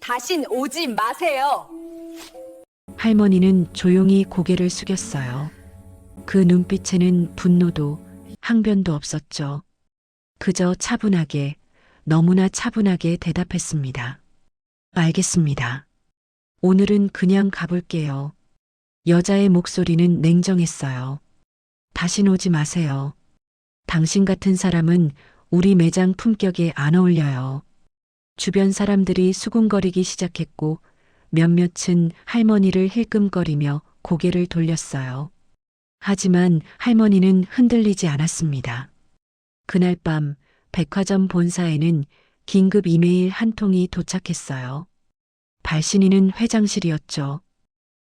다신 오지 마세요. 할머니는 조용히 고개를 숙였어요. 그 눈빛에는 분노도 항변도 없었죠. 그저 차분하게, 너무나 차분하게 대답했습니다. 알겠습니다. 오늘은 그냥 가볼게요. 여자의 목소리는 냉정했어요. 다신 오지 마세요. 당신 같은 사람은 우리 매장 품격에 안 어울려요. 주변 사람들이 수군거리기 시작했고 몇몇은 할머니를 힐끔거리며 고개를 돌렸어요. 하지만 할머니는 흔들리지 않았습니다. 그날 밤 백화점 본사에는 긴급 이메일 한 통이 도착했어요. 발신인은 회장실이었죠.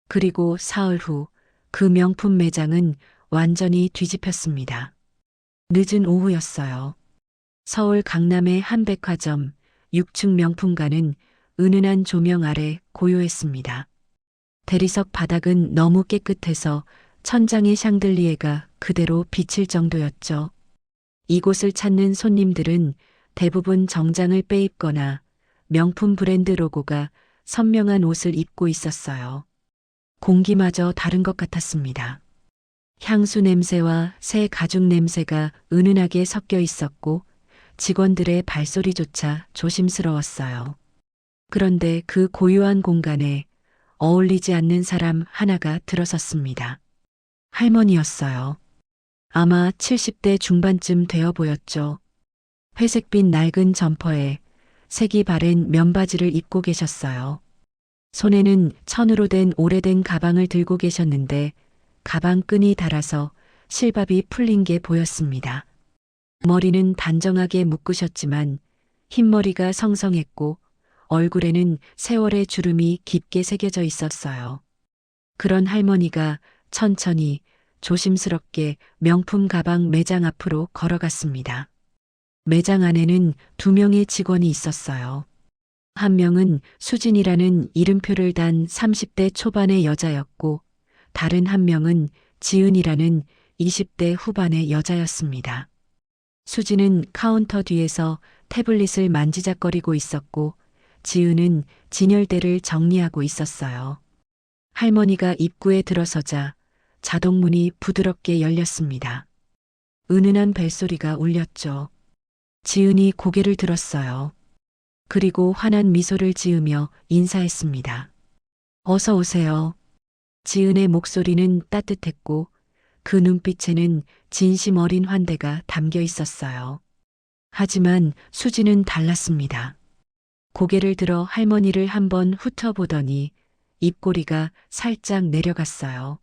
그리고 사흘 후 그 명품 매장은 완전히 뒤집혔습니다. 늦은 오후였어요. 서울 강남의 한 백화점 6층 명품관은 은은한 조명 아래 고요했습니다. 대리석 바닥은 너무 깨끗해서 천장의 샹들리에가 그대로 비칠 정도였죠. 이곳을 찾는 손님들은 대부분 정장을 빼입거나 명품 브랜드 로고가 선명한 옷을 입고 있었어요. 공기마저 다른 것 같았습니다. 향수 냄새와 새 가죽 냄새가 은은하게 섞여 있었고 직원들의 발소리조차 조심스러웠어요. 그런데 그 고요한 공간에 어울리지 않는 사람 하나가 들어섰습니다. 할머니였어요. 아마 70대 중반쯤 되어 보였죠. 회색빛 낡은 점퍼에 색이 바랜 면바지를 입고 계셨어요. 손에는 천으로 된 오래된 가방을 들고 계셨는데 가방 끈이 닳아서 실밥이 풀린 게 보였습니다. 머리는 단정하게 묶으셨지만 흰머리가 성성했고 얼굴에는 세월의 주름이 깊게 새겨져 있었어요. 그런 할머니가 천천히 조심스럽게 명품 가방 매장 앞으로 걸어갔습니다. 매장 안에는 2명의 직원이 있었어요. 한 명은 수진이라는 이름표를 단 30대 초반의 여자였고 다른 한 명은 지은이라는 20대 후반의 여자였습니다. 수진은 카운터 뒤에서 태블릿을 만지작거리고 있었고 지은은 진열대를 정리하고 있었어요. 할머니가 입구에 들어서자 자동문이 부드럽게 열렸습니다. 은은한 벨소리가 울렸죠. 지은이 고개를 들었어요. 그리고 환한 미소를 지으며 인사했습니다. 어서 오세요. 지은의 목소리는 따뜻했고 그 눈빛에는 진심 어린 환대가 담겨 있었어요. 하지만 수지는 달랐습니다. 고개를 들어 할머니를 한번 훑어보더니 입꼬리가 살짝 내려갔어요.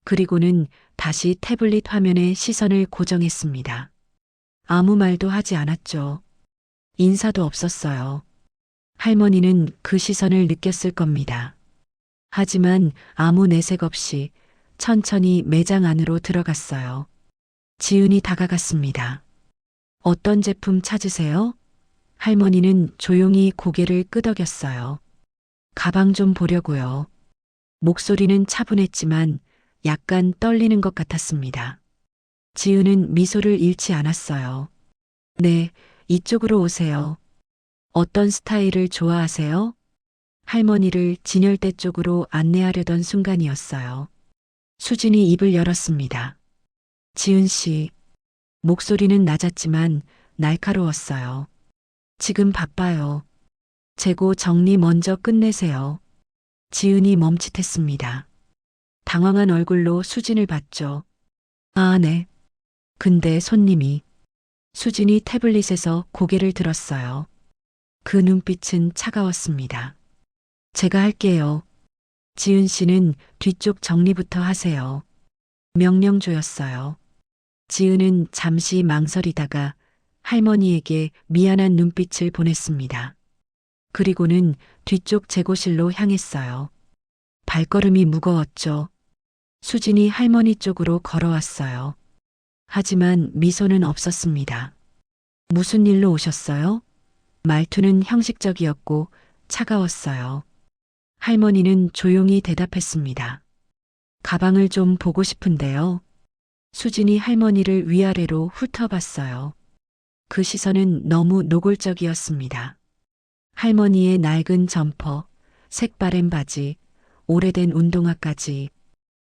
그리고는 다시 태블릿 화면에 시선을 고정했습니다. 아무 말도 하지 않았죠. 인사도 없었어요. 할머니는 그 시선을 느꼈을 겁니다. 하지만 아무 내색 없이 천천히 매장 안으로 들어갔어요. 지은이 다가갔습니다. 어떤 제품 찾으세요? 할머니는 조용히 고개를 끄덕였어요. 가방 좀 보려고요. 목소리는 차분했지만 약간 떨리는 것 같았습니다. 지은은 미소를 잃지 않았어요. 네, 이쪽으로 오세요. 어떤 스타일을 좋아하세요? 할머니를 진열대 쪽으로 안내하려던 순간이었어요. 수진이 입을 열었습니다. 지은 씨. 목소리는 낮았지만 날카로웠어요. 지금 바빠요. 재고 정리 먼저 끝내세요. 지은이 멈칫했습니다. 당황한 얼굴로 수진을 봤죠. 아, 네. 근데 손님이. 수진이 태블릿에서 고개를 들었어요. 그 눈빛은 차가웠습니다. 제가 할게요. 지은 씨는 뒤쪽 정리부터 하세요. 명령조였어요. 지은은 잠시 망설이다가 할머니에게 미안한 눈빛을 보냈습니다. 그리고는 뒤쪽 재고실로 향했어요. 발걸음이 무거웠죠. 수진이 할머니 쪽으로 걸어왔어요. 하지만 미소는 없었습니다. 무슨 일로 오셨어요? 말투는 형식적이었고 차가웠어요. 할머니는 조용히 대답했습니다. 가방을 좀 보고 싶은데요. 수진이 할머니를 위아래로 훑어봤어요. 그 시선은 너무 노골적이었습니다. 할머니의 낡은 점퍼, 색바랜 바지, 오래된 운동화까지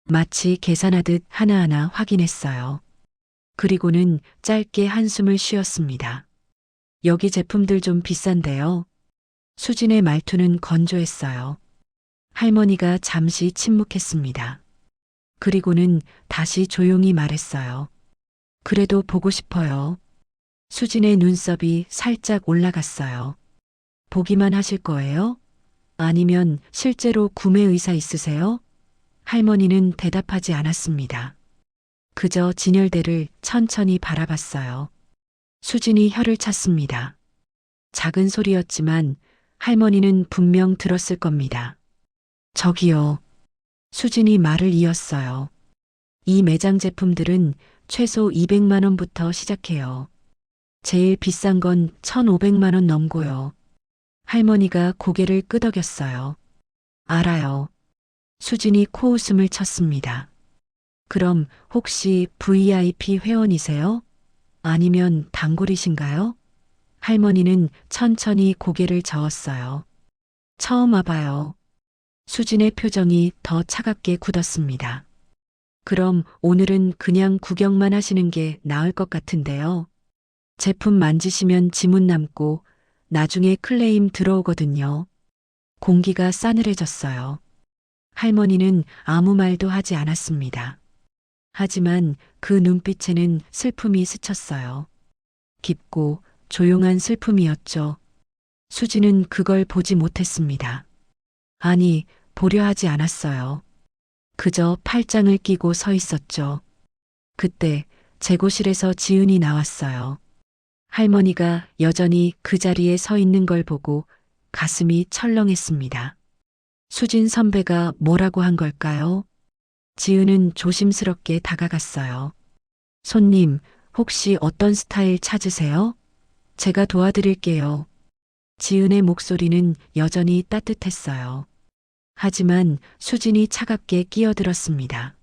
마치 계산하듯 하나하나 확인했어요. 그리고는 짧게 한숨을 쉬었습니다. 여기 제품들 좀 비싼데요. 수진의 말투는 건조했어요. 할머니가 잠시 침묵했습니다. 그리고는 다시 조용히 말했어요. 그래도 보고 싶어요. 수진의 눈썹이 살짝 올라갔어요. 보기만 하실 거예요? 아니면 실제로 구매 의사 있으세요? 할머니는 대답하지 않았습니다. 그저 진열대를 천천히 바라봤어요. 수진이 혀를 찼습니다. 작은 소리였지만 할머니는 분명 들었을 겁니다. 저기요. 수진이 말을 이었어요. 이 매장 제품들은 최소 200만 원부터 시작해요. 제일 비싼 건 1,500만 원 넘고요. 할머니가 고개를 끄덕였어요. 알아요. 수진이 코웃음을 쳤습니다. 그럼 혹시 VIP 회원이세요? 아니면 단골이신가요? 할머니는 천천히 고개를 저었어요. 처음 와봐요. 수진의 표정이 더 차갑게 굳었습니다. 그럼 오늘은 그냥 구경만 하시는 게 나을 것 같은데요. 제품 만지시면 지문 남고 나중에 클레임 들어오거든요. 공기가 싸늘해졌어요. 할머니는 아무 말도 하지 않았습니다. 하지만 그 눈빛에는 슬픔이 스쳤어요. 깊고 조용한 슬픔이었죠. 수지는 그걸 보지 못했습니다. 아니, 보려 하지 않았어요. 그저 팔짱을 끼고 서 있었죠. 그때 재고실에서 지은이 나왔어요. 할머니가 여전히 그 자리에 서 있는 걸 보고 가슴이 철렁했습니다. 수진 선배가 뭐라고 한 걸까요? 지은은 조심스럽게 다가갔어요. 손님, 혹시 어떤 스타일 찾으세요? 제가 도와드릴게요. 지은의 목소리는 여전히 따뜻했어요. 하지만 수진이 차갑게 끼어들었습니다.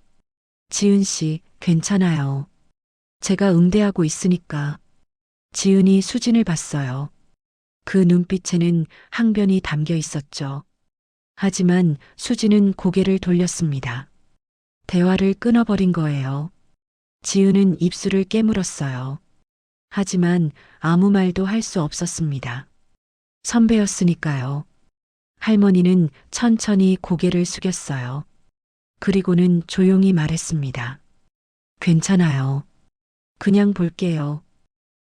지은 씨, 괜찮아요. 제가 응대하고 있으니까. 지은이 수진을 봤어요. 그 눈빛에는 항변이 담겨 있었죠. 하지만 수진은 고개를 돌렸습니다. 대화를 끊어버린 거예요. 지은은 입술을 깨물었어요. 하지만 아무 말도 할 수 없었습니다. 선배였으니까요. 할머니는 천천히 고개를 숙였어요. 그리고는 조용히 말했습니다. 괜찮아요. 그냥 볼게요.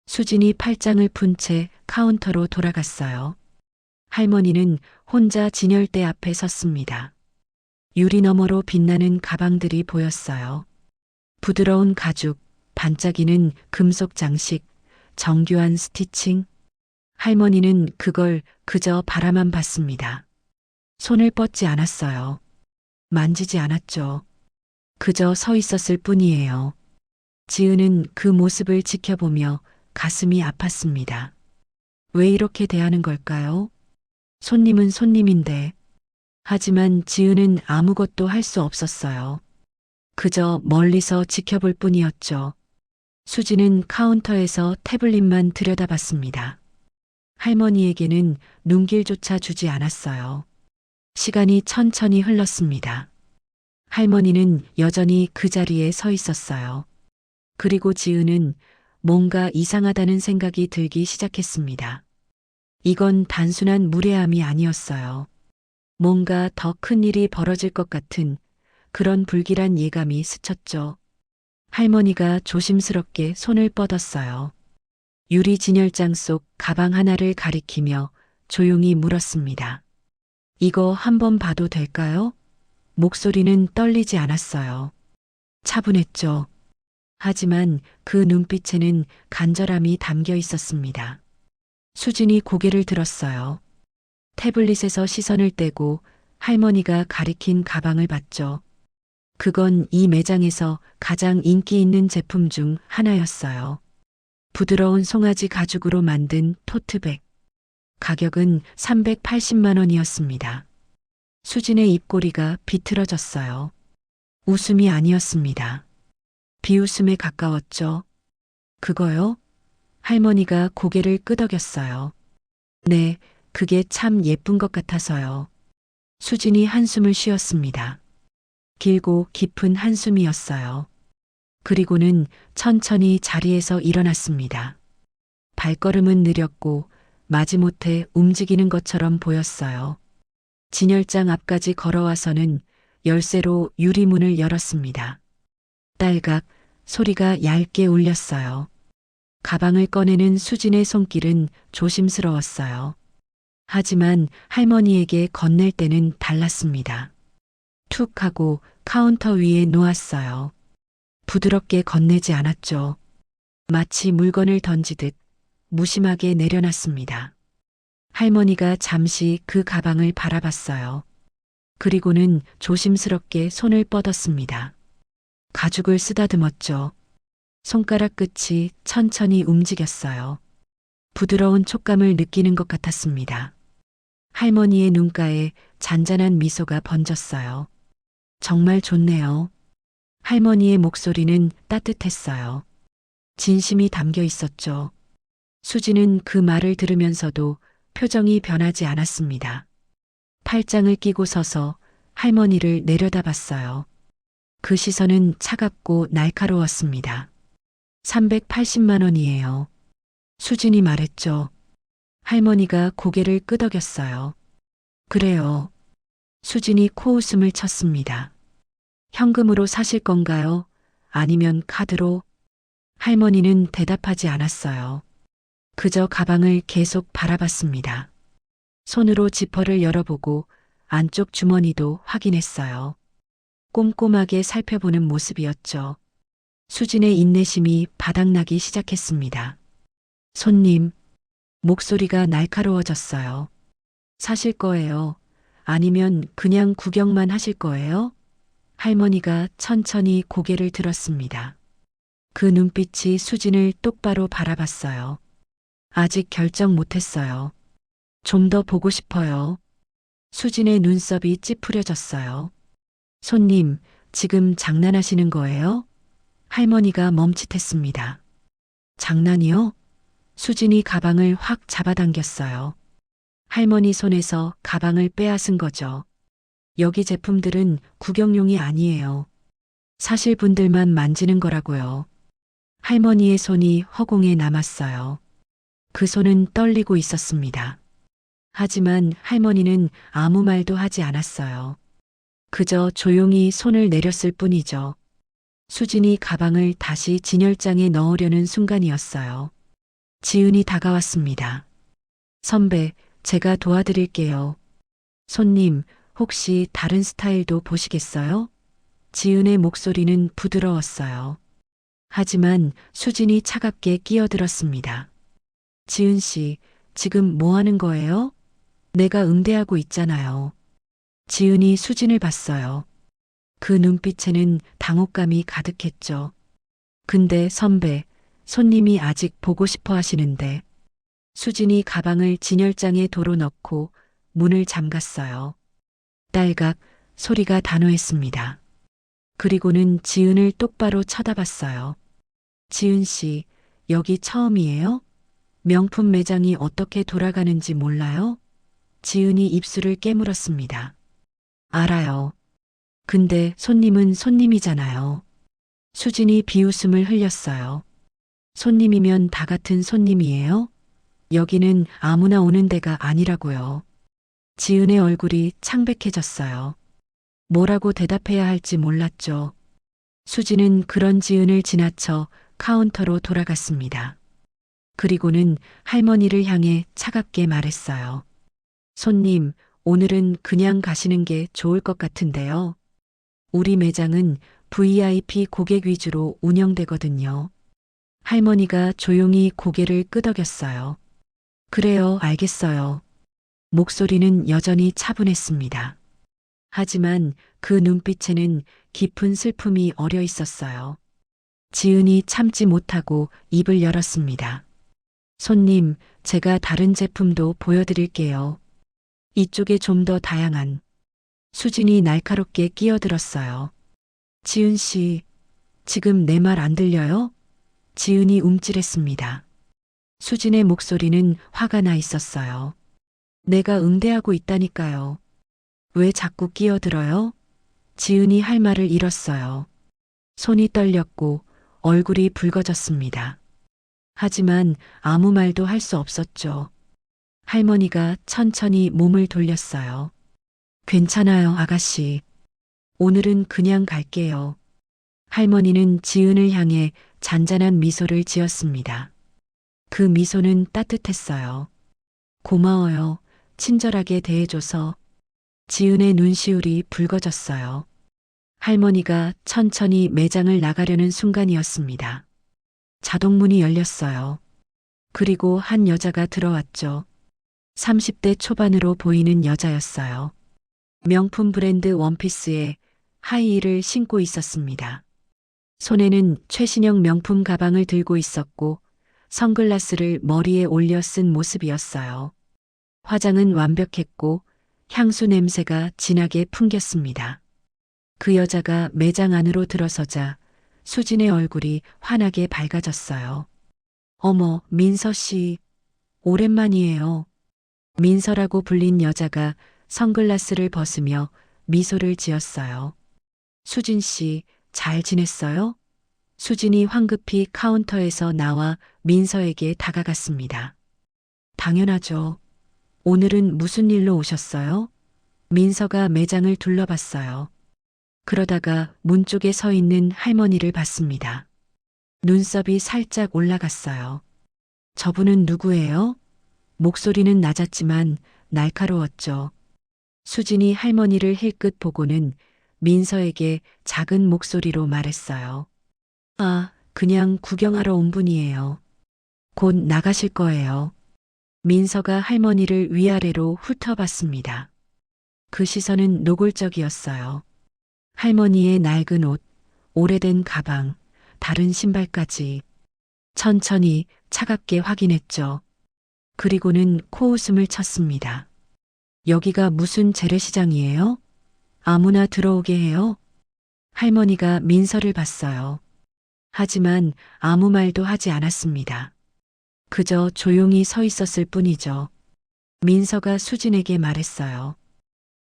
수진이 팔짱을 푼 채 카운터로 돌아갔어요. 할머니는 혼자 진열대 앞에 섰습니다. 유리 너머로 빛나는 가방들이 보였어요. 부드러운 가죽, 반짝이는 금속 장식, 정교한 스티칭. 할머니는 그걸 그저 바라만 봤습니다. 손을 뻗지 않았어요. 만지지 않았죠. 그저 서 있었을 뿐이에요. 지은은 그 모습을 지켜보며 가슴이 아팠습니다. 왜 이렇게 대하는 걸까요? 손님은 손님인데. 하지만 지은은 아무것도 할 수 없었어요. 그저 멀리서 지켜볼 뿐이었죠. 수지는 카운터에서 태블릿만 들여다봤습니다. 할머니에게는 눈길조차 주지 않았어요. 시간이 천천히 흘렀습니다. 할머니는 여전히 그 자리에 서 있었어요. 그리고 지은은 뭔가 이상하다는 생각이 들기 시작했습니다. 이건 단순한 무례함이 아니었어요. 뭔가 더 큰 일이 벌어질 것 같은 그런 불길한 예감이 스쳤죠. 할머니가 조심스럽게 손을 뻗었어요. 유리 진열장 속 가방 하나를 가리키며 조용히 물었습니다. 이거 한번 봐도 될까요? 목소리는 떨리지 않았어요. 차분했죠. 하지만 그 눈빛에는 간절함이 담겨 있었습니다. 수진이 고개를 들었어요. 태블릿에서 시선을 떼고 할머니가 가리킨 가방을 봤죠. 그건 이 매장에서 가장 인기 있는 제품 중 하나였어요. 부드러운 송아지 가죽으로 만든 토트백. 가격은 380만 원이었습니다. 수진의 입꼬리가 비틀어졌어요. 웃음이 아니었습니다. 비웃음에 가까웠죠. 그거요? 할머니가 고개를 끄덕였어요. 네, 그게 참 예쁜 것 같아서요. 수진이 한숨을 쉬었습니다. 길고 깊은 한숨이었어요. 그리고는 천천히 자리에서 일어났습니다. 발걸음은 느렸고 마지못해 움직이는 것처럼 보였어요. 진열장 앞까지 걸어와서는 열쇠로 유리문을 열었습니다. 딸각 소리가 얇게 울렸어요. 가방을 꺼내는 수진의 손길은 조심스러웠어요. 하지만 할머니에게 건넬 때는 달랐습니다. 툭 하고 카운터 위에 놓았어요. 부드럽게 건네지 않았죠. 마치 물건을 던지듯 무심하게 내려놨습니다. 할머니가 잠시 그 가방을 바라봤어요. 그리고는 조심스럽게 손을 뻗었습니다. 가죽을 쓰다듬었죠. 손가락 끝이 천천히 움직였어요. 부드러운 촉감을 느끼는 것 같았습니다. 할머니의 눈가에 잔잔한 미소가 번졌어요. 정말 좋네요. 할머니의 목소리는 따뜻했어요. 진심이 담겨 있었죠. 수지는 그 말을 들으면서도 표정이 변하지 않았습니다. 팔짱을 끼고 서서 할머니를 내려다봤어요. 그 시선은 차갑고 날카로웠습니다. 380만 원이에요. 수진이 말했죠. 할머니가 고개를 끄덕였어요. 그래요. 수진이 코웃음을 쳤습니다. 현금으로 사실 건가요? 아니면 카드로? 할머니는 대답하지 않았어요. 그저 가방을 계속 바라봤습니다. 손으로 지퍼를 열어보고 안쪽 주머니도 확인했어요. 꼼꼼하게 살펴보는 모습이었죠. 수진의 인내심이 바닥나기 시작했습니다. 손님, 목소리가 날카로워졌어요. 사실 거예요? 아니면 그냥 구경만 하실 거예요? 할머니가 천천히 고개를 들었습니다. 그 눈빛이 수진을 똑바로 바라봤어요. 아직 결정 못했어요. 좀 더 보고 싶어요. 수진의 눈썹이 찌푸려졌어요. 손님, 지금 장난하시는 거예요? 할머니가 멈칫했습니다. 장난이요? 수진이 가방을 확 잡아당겼어요. 할머니 손에서 가방을 빼앗은 거죠. 여기 제품들은 구경용이 아니에요. 사실 분들만 만지는 거라고요. 할머니의 손이 허공에 남았어요. 그 손은 떨리고 있었습니다. 하지만 할머니는 아무 말도 하지 않았어요. 그저 조용히 손을 내렸을 뿐이죠. 수진이 가방을 다시 진열장에 넣으려는 순간이었어요. 지은이 다가왔습니다. 선배, 제가 도와드릴게요. 손님, 혹시 다른 스타일도 보시겠어요? 지은의 목소리는 부드러웠어요. 하지만 수진이 차갑게 끼어들었습니다. 지은 씨, 지금 뭐 하는 거예요? 내가 응대하고 있잖아요. 지은이 수진을 봤어요. 그 눈빛에는 당혹감이 가득했죠. 근데 선배, 손님이 아직 보고 싶어 하시는데. 수진이 가방을 진열장에 도로 넣고 문을 잠갔어요. 딸각 소리가 단호했습니다. 그리고는 지은을 똑바로 쳐다봤어요. 지은 씨, 여기 처음이에요? 명품 매장이 어떻게 돌아가는지 몰라요? 지은이 입술을 깨물었습니다. 알아요. 근데 손님은 손님이잖아요. 수진이 비웃음을 흘렸어요. 손님이면 다 같은 손님이에요? 여기는 아무나 오는 데가 아니라고요. 지은의 얼굴이 창백해졌어요. 뭐라고 대답해야 할지 몰랐죠. 수진은 그런 지은을 지나쳐 카운터로 돌아갔습니다. 그리고는 할머니를 향해 차갑게 말했어요. 손님, 오늘은 그냥 가시는 게 좋을 것 같은데요. 우리 매장은 VIP 고객 위주로 운영되거든요. 할머니가 조용히 고개를 끄덕였어요. 그래요, 알겠어요. 목소리는 여전히 차분했습니다. 하지만 그 눈빛에는 깊은 슬픔이 어려 있었어요. 지은이 참지 못하고 입을 열었습니다. 손님, 제가 다른 제품도 보여드릴게요. 이쪽에 좀 더 다양한. 수진이 날카롭게 끼어들었어요. 지은 씨, 지금 내 말 안 들려요? 지은이 움찔했습니다. 수진의 목소리는 화가 나 있었어요. 내가 응대하고 있다니까요. 왜 자꾸 끼어들어요? 지은이 할 말을 잃었어요. 손이 떨렸고 얼굴이 붉어졌습니다. 하지만 아무 말도 할 수 없었죠. 할머니가 천천히 몸을 돌렸어요. 괜찮아요, 아가씨. 오늘은 그냥 갈게요. 할머니는 지은을 향해 잔잔한 미소를 지었습니다. 그 미소는 따뜻했어요. 고마워요. 친절하게 대해줘서. 지은의 눈시울이 붉어졌어요. 할머니가 천천히 매장을 나가려는 순간이었습니다. 자동문이 열렸어요. 그리고 한 여자가 들어왔죠. 30대 초반으로 보이는 여자였어요. 명품 브랜드 원피스에 하이힐을 신고 있었습니다. 손에는 최신형 명품 가방을 들고 있었고 선글라스를 머리에 올려 쓴 모습이었어요. 화장은 완벽했고 향수 냄새가 진하게 풍겼습니다. 그 여자가 매장 안으로 들어서자 수진의 얼굴이 환하게 밝아졌어요. 어머, 민서 씨. 오랜만이에요. 민서라고 불린 여자가 선글라스를 벗으며 미소를 지었어요. 수진 씨, 잘 지냈어요? 수진이 황급히 카운터에서 나와 민서에게 다가갔습니다. 당연하죠. 오늘은 무슨 일로 오셨어요? 민서가 매장을 둘러봤어요. 그러다가 문 쪽에 서 있는 할머니를 봤습니다. 눈썹이 살짝 올라갔어요. 저분은 누구예요? 목소리는 낮았지만 날카로웠죠. 수진이 할머니를 힐끗 보고는 민서에게 작은 목소리로 말했어요. 아, 그냥 구경하러 온 분이에요. 곧 나가실 거예요. 민서가 할머니를 위아래로 훑어봤습니다. 그 시선은 노골적이었어요. 할머니의 낡은 옷, 오래된 가방, 다른 신발까지 천천히 차갑게 확인했죠. 그리고는 코웃음을 쳤습니다. 여기가 무슨 재래시장이에요? 아무나 들어오게 해요? 할머니가 민서를 봤어요. 하지만 아무 말도 하지 않았습니다. 그저 조용히 서 있었을 뿐이죠. 민서가 수진에게 말했어요.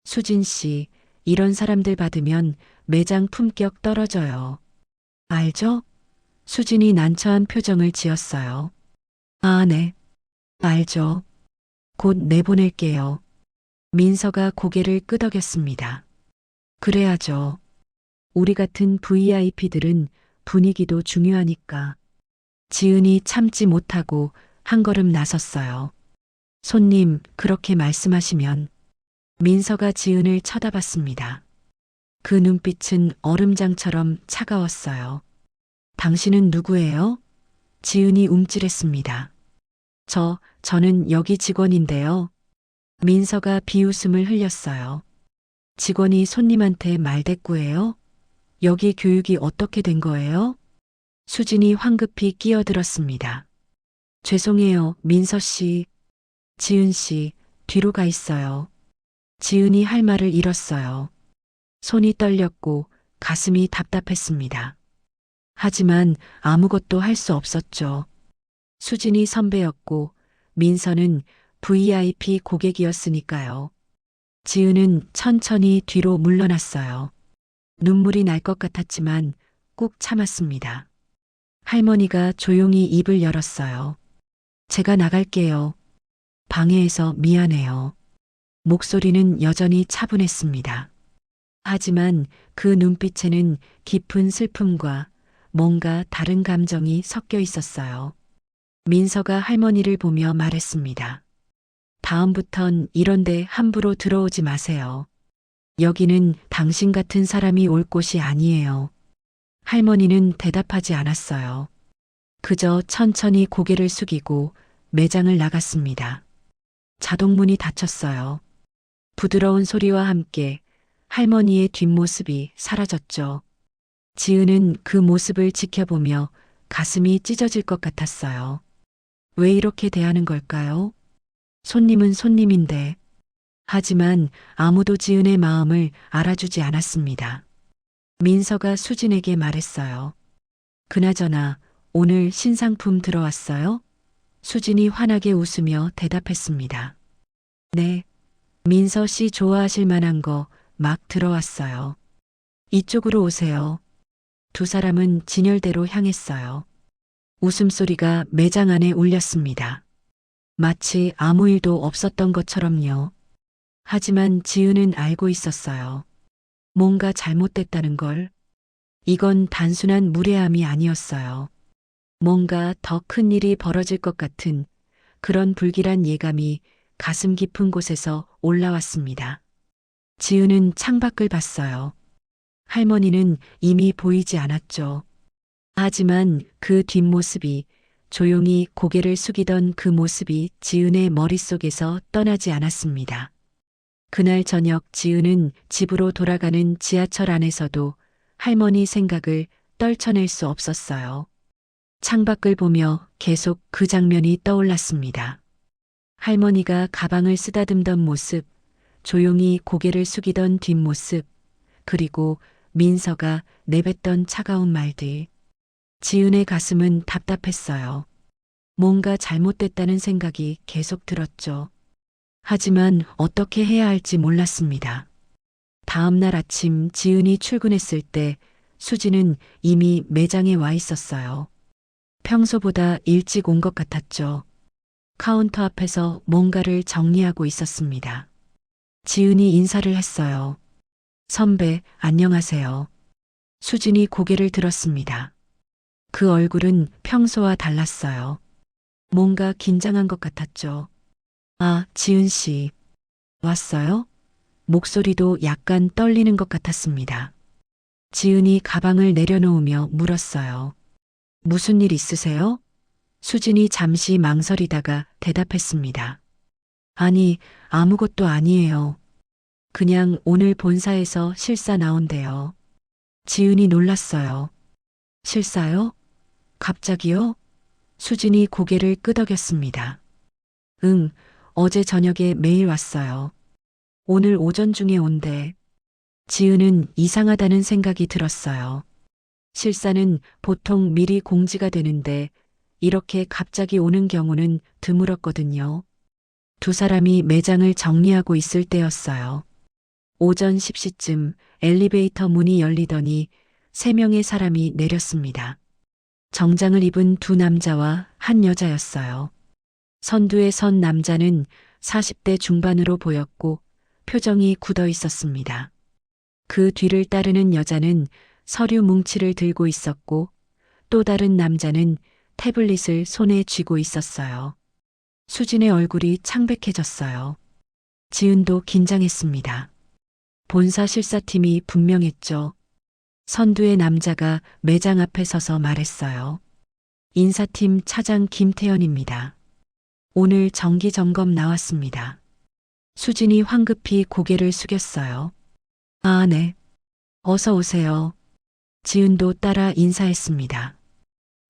수진 씨, 이런 사람들 받으면 매장 품격 떨어져요. 알죠? 수진이 난처한 표정을 지었어요. 아, 네. 알죠. 곧 내보낼게요. 민서가 고개를 끄덕였습니다. 그래야죠. 우리 같은 VIP들은 분위기도 중요하니까. 지은이 참지 못하고 한 걸음 나섰어요. 손님, 그렇게 말씀하시면. 민서가 지은을 쳐다봤습니다. 그 눈빛은 얼음장처럼 차가웠어요. 당신은 누구예요? 지은이 움찔했습니다. 저는 여기 직원인데요. 민서가 비웃음을 흘렸어요. 직원이 손님한테 말대꾸해요? 여기 교육이 어떻게 된 거예요? 수진이 황급히 끼어들었습니다. 죄송해요, 민서 씨. 지은 씨, 뒤로 가 있어요. 지은이 할 말을 잃었어요. 손이 떨렸고 가슴이 답답했습니다. 하지만 아무것도 할 수 없었죠. 수진이 선배였고 민서는 VIP 고객이었으니까요. 지은은 천천히 뒤로 물러났어요. 눈물이 날 것 같았지만 꾹 참았습니다. 할머니가 조용히 입을 열었어요. 제가 나갈게요. 방해해서 미안해요. 목소리는 여전히 차분했습니다. 하지만 그 눈빛에는 깊은 슬픔과 뭔가 다른 감정이 섞여 있었어요. 민서가 할머니를 보며 말했습니다. 다음부턴 이런데 함부로 들어오지 마세요. 여기는 당신 같은 사람이 올 곳이 아니에요. 할머니는 대답하지 않았어요. 그저 천천히 고개를 숙이고 매장을 나갔습니다. 자동문이 닫혔어요. 부드러운 소리와 함께 할머니의 뒷모습이 사라졌죠. 지은은 그 모습을 지켜보며 가슴이 찢어질 것 같았어요. 왜 이렇게 대하는 걸까요? 손님은 손님인데. 하지만 아무도 지은의 마음을 알아주지 않았습니다. 민서가 수진에게 말했어요. 그나저나 오늘 신상품 들어왔어요? 수진이 환하게 웃으며 대답했습니다. 네. 민서 씨 좋아하실 만한 거 막 들어왔어요. 이쪽으로 오세요. 두 사람은 진열대로 향했어요. 웃음소리가 매장 안에 울렸습니다. 마치 아무 일도 없었던 것처럼요. 하지만 지은은 알고 있었어요. 뭔가 잘못됐다는 걸. 이건 단순한 무례함이 아니었어요. 뭔가 더 큰 일이 벌어질 것 같은 그런 불길한 예감이 가슴 깊은 곳에서 올라왔습니다. 지은은 창밖을 봤어요. 할머니는 이미 보이지 않았죠. 하지만 그 뒷모습이 조용히 고개를 숙이던 그 모습이 지은의 머릿속에서 떠나지 않았습니다. 그날 저녁 지은은 집으로 돌아가는 지하철 안에서도 할머니 생각을 떨쳐낼 수 없었어요. 창밖을 보며 계속 그 장면이 떠올랐습니다. 할머니가 가방을 쓰다듬던 모습, 조용히 고개를 숙이던 뒷모습, 그리고 민서가 내뱉던 차가운 말들. 지은의 가슴은 답답했어요. 뭔가 잘못됐다는 생각이 계속 들었죠. 하지만 어떻게 해야 할지 몰랐습니다. 다음 날 아침 지은이 출근했을 때 수지는 이미 매장에 와 있었어요. 평소보다 일찍 온 것 같았죠. 카운터 앞에서 뭔가를 정리하고 있었습니다. 지은이 인사를 했어요. 선배, 안녕하세요. 수진이 고개를 들었습니다. 그 얼굴은 평소와 달랐어요. 뭔가 긴장한 것 같았죠. 아, 지은 씨. 왔어요? 목소리도 약간 떨리는 것 같았습니다. 지은이 가방을 내려놓으며 물었어요. 무슨 일 있으세요? 수진이 잠시 망설이다가 대답했습니다. 아니, 아무것도 아니에요. 그냥 오늘 본사에서 실사 나온대요. 지은이 놀랐어요. 실사요? 갑자기요? 수진이 고개를 끄덕였습니다. 응, 어제 저녁에 메일 왔어요. 오늘 오전 중에 온대. 지은은 이상하다는 생각이 들었어요. 실사는 보통 미리 공지가 되는데 이렇게 갑자기 오는 경우는 드물었거든요. 두 사람이 매장을 정리하고 있을 때였어요. 오전 10시쯤 엘리베이터 문이 열리더니 3명의 사람이 내렸습니다. 정장을 입은 두 남자와 한 여자였어요. 선두에 선 남자는 40대 중반으로 보였고 표정이 굳어 있었습니다. 그 뒤를 따르는 여자는 서류 뭉치를 들고 있었고 또 다른 남자는 태블릿을 손에 쥐고 있었어요. 수진의 얼굴이 창백해졌어요. 지은도 긴장했습니다. 본사 실사팀이 분명했죠. 선두의 남자가 매장 앞에 서서 말했어요. 인사팀 차장 김태현입니다. 오늘 정기 점검 나왔습니다. 수진이 황급히 고개를 숙였어요. 아, 네. 어서 오세요. 지은도 따라 인사했습니다.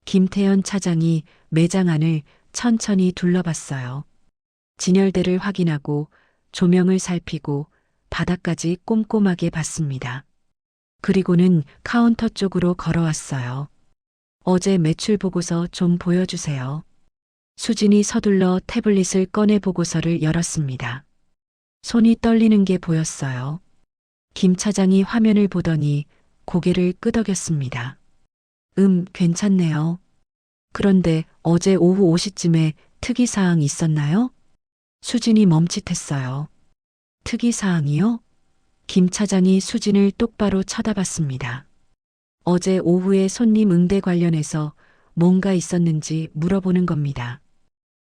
김태현 차장이 매장 안을 천천히 둘러봤어요. 진열대를 확인하고 조명을 살피고 바닥까지 꼼꼼하게 봤습니다. 그리고는 카운터 쪽으로 걸어왔어요. 어제 매출 보고서 좀 보여주세요. 수진이 서둘러 태블릿을 꺼내 보고서를 열었습니다. 손이 떨리는 게 보였어요. 김 차장이 화면을 보더니 고개를 끄덕였습니다. 괜찮네요. 그런데 어제 오후 5시쯤에 특이사항 있었나요? 수진이 멈칫했어요. 특이사항이요? 김 차장이 수진을 똑바로 쳐다봤습니다. 어제 오후에 손님 응대 관련해서 뭔가 있었는지 물어보는 겁니다.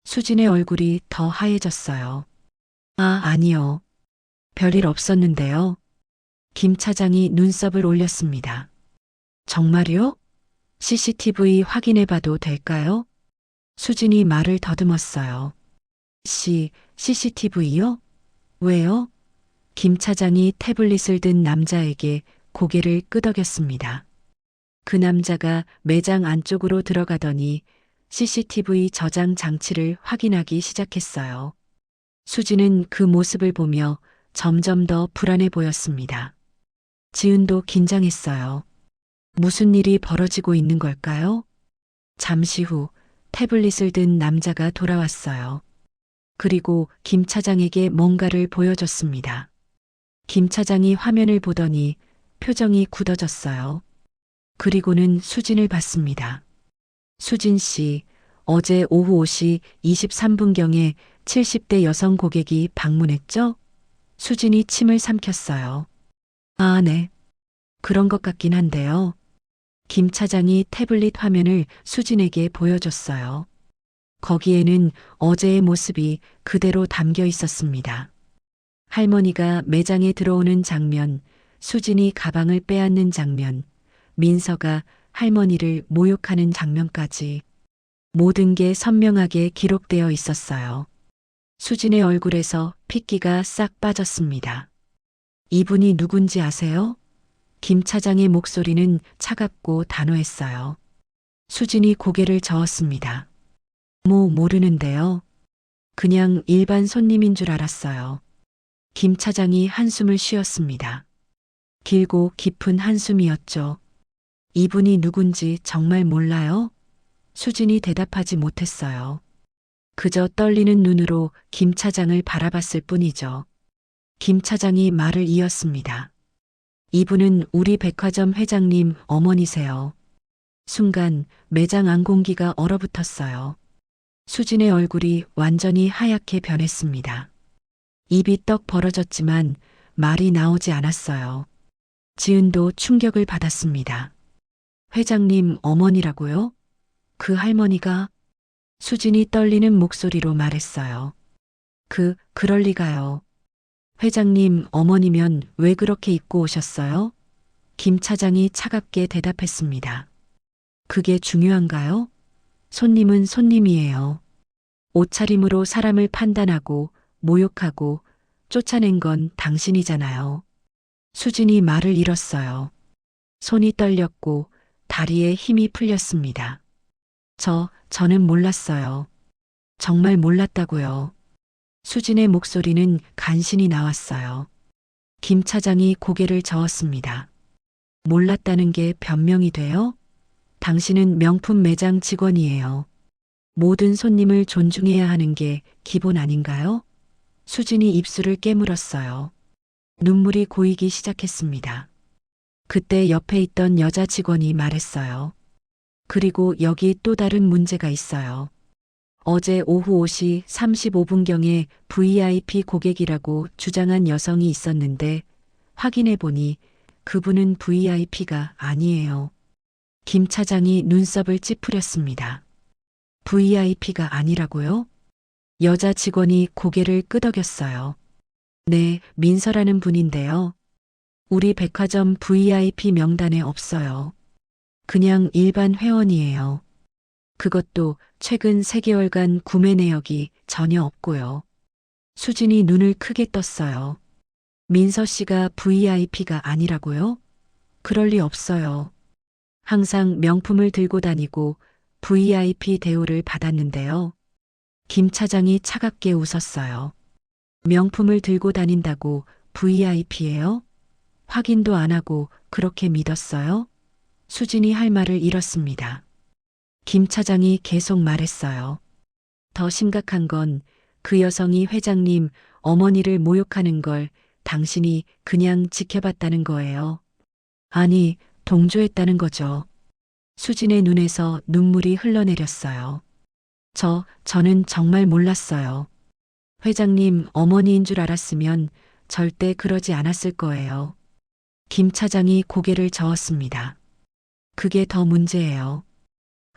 수진의 얼굴이 더 하얘졌어요. 아, 아니요. 별일 없었는데요. 김 차장이 눈썹을 올렸습니다. 정말요? CCTV 확인해봐도 될까요? 수진이 말을 더듬었어요. CCTV요? 왜요? 김 차장이 태블릿을 든 남자에게 고개를 끄덕였습니다. 그 남자가 매장 안쪽으로 들어가더니 CCTV 저장 장치를 확인하기 시작했어요. 수지는 그 모습을 보며 점점 더 불안해 보였습니다. 지은도 긴장했어요. 무슨 일이 벌어지고 있는 걸까요? 잠시 후 태블릿을 든 남자가 돌아왔어요. 그리고 김 차장에게 뭔가를 보여줬습니다. 김 차장이 화면을 보더니 표정이 굳어졌어요. 그리고는 수진을 봤습니다. 수진 씨, 어제 오후 5시 23분경에 70대 여성 고객이 방문했죠? 수진이 침을 삼켰어요. 아, 네. 그런 것 같긴 한데요. 김 차장이 태블릿 화면을 수진에게 보여줬어요. 거기에는 어제의 모습이 그대로 담겨 있었습니다. 할머니가 매장에 들어오는 장면, 수진이 가방을 빼앗는 장면, 민서가 할머니를 모욕하는 장면까지 모든 게 선명하게 기록되어 있었어요. 수진의 얼굴에서 핏기가 싹 빠졌습니다. 이분이 누군지 아세요? 김 차장의 목소리는 차갑고 단호했어요. 수진이 고개를 저었습니다. 모르는데요. 그냥 일반 손님인 줄 알았어요. 김 차장이 한숨을 쉬었습니다. 길고 깊은 한숨이었죠. 이분이 누군지 정말 몰라요? 수진이 대답하지 못했어요. 그저 떨리는 눈으로 김 차장을 바라봤을 뿐이죠. 김 차장이 말을 이었습니다. 이분은 우리 백화점 회장님 어머니세요. 순간 매장 안 공기가 얼어붙었어요. 수진의 얼굴이 완전히 하얗게 변했습니다. 입이 떡 벌어졌지만 말이 나오지 않았어요. 지은도 충격을 받았습니다. 회장님 어머니라고요? 그 할머니가? 수진이 떨리는 목소리로 말했어요. 그럴 리가요. 회장님 어머니면 왜 그렇게 입고 오셨어요? 김 차장이 차갑게 대답했습니다. 그게 중요한가요? 손님은 손님이에요. 옷차림으로 사람을 판단하고 모욕하고 쫓아낸 건 당신이잖아요. 수진이 말을 잃었어요. 손이 떨렸고 다리에 힘이 풀렸습니다. 저는 몰랐어요. 정말 몰랐다고요. 수진의 목소리는 간신히 나왔어요. 김 차장이 고개를 저었습니다. 몰랐다는 게 변명이 돼요? 당신은 명품 매장 직원이에요. 모든 손님을 존중해야 하는 게 기본 아닌가요? 수진이 입술을 깨물었어요. 눈물이 고이기 시작했습니다. 그때 옆에 있던 여자 직원이 말했어요. 그리고 여기 또 다른 문제가 있어요. 어제 오후 5시 35분경에 VIP 고객이라고 주장한 여성이 있었는데 확인해 보니 그분은 VIP가 아니에요. 김 차장이 눈썹을 찌푸렸습니다. VIP가 아니라고요? 여자 직원이 고개를 끄덕였어요. 네, 민서라는 분인데요. 우리 백화점 VIP 명단에 없어요. 그냥 일반 회원이에요. 그것도 최근 3개월간 구매 내역이 전혀 없고요. 수진이 눈을 크게 떴어요. 민서 씨가 VIP가 아니라고요? 그럴 리 없어요. 항상 명품을 들고 다니고 VIP 대우를 받았는데요. 김 차장이 차갑게 웃었어요. 명품을 들고 다닌다고 VIP예요? 확인도 안 하고 그렇게 믿었어요? 수진이 할 말을 잃었습니다. 김 차장이 계속 말했어요. 더 심각한 건 그 여성이 회장님 어머니를 모욕하는 걸 당신이 그냥 지켜봤다는 거예요. 아니, 동조했다는 거죠. 수진의 눈에서 눈물이 흘러내렸어요. 저는 정말 몰랐어요. 회장님 어머니인 줄 알았으면 절대 그러지 않았을 거예요. 김 차장이 고개를 저었습니다. 그게 더 문제예요.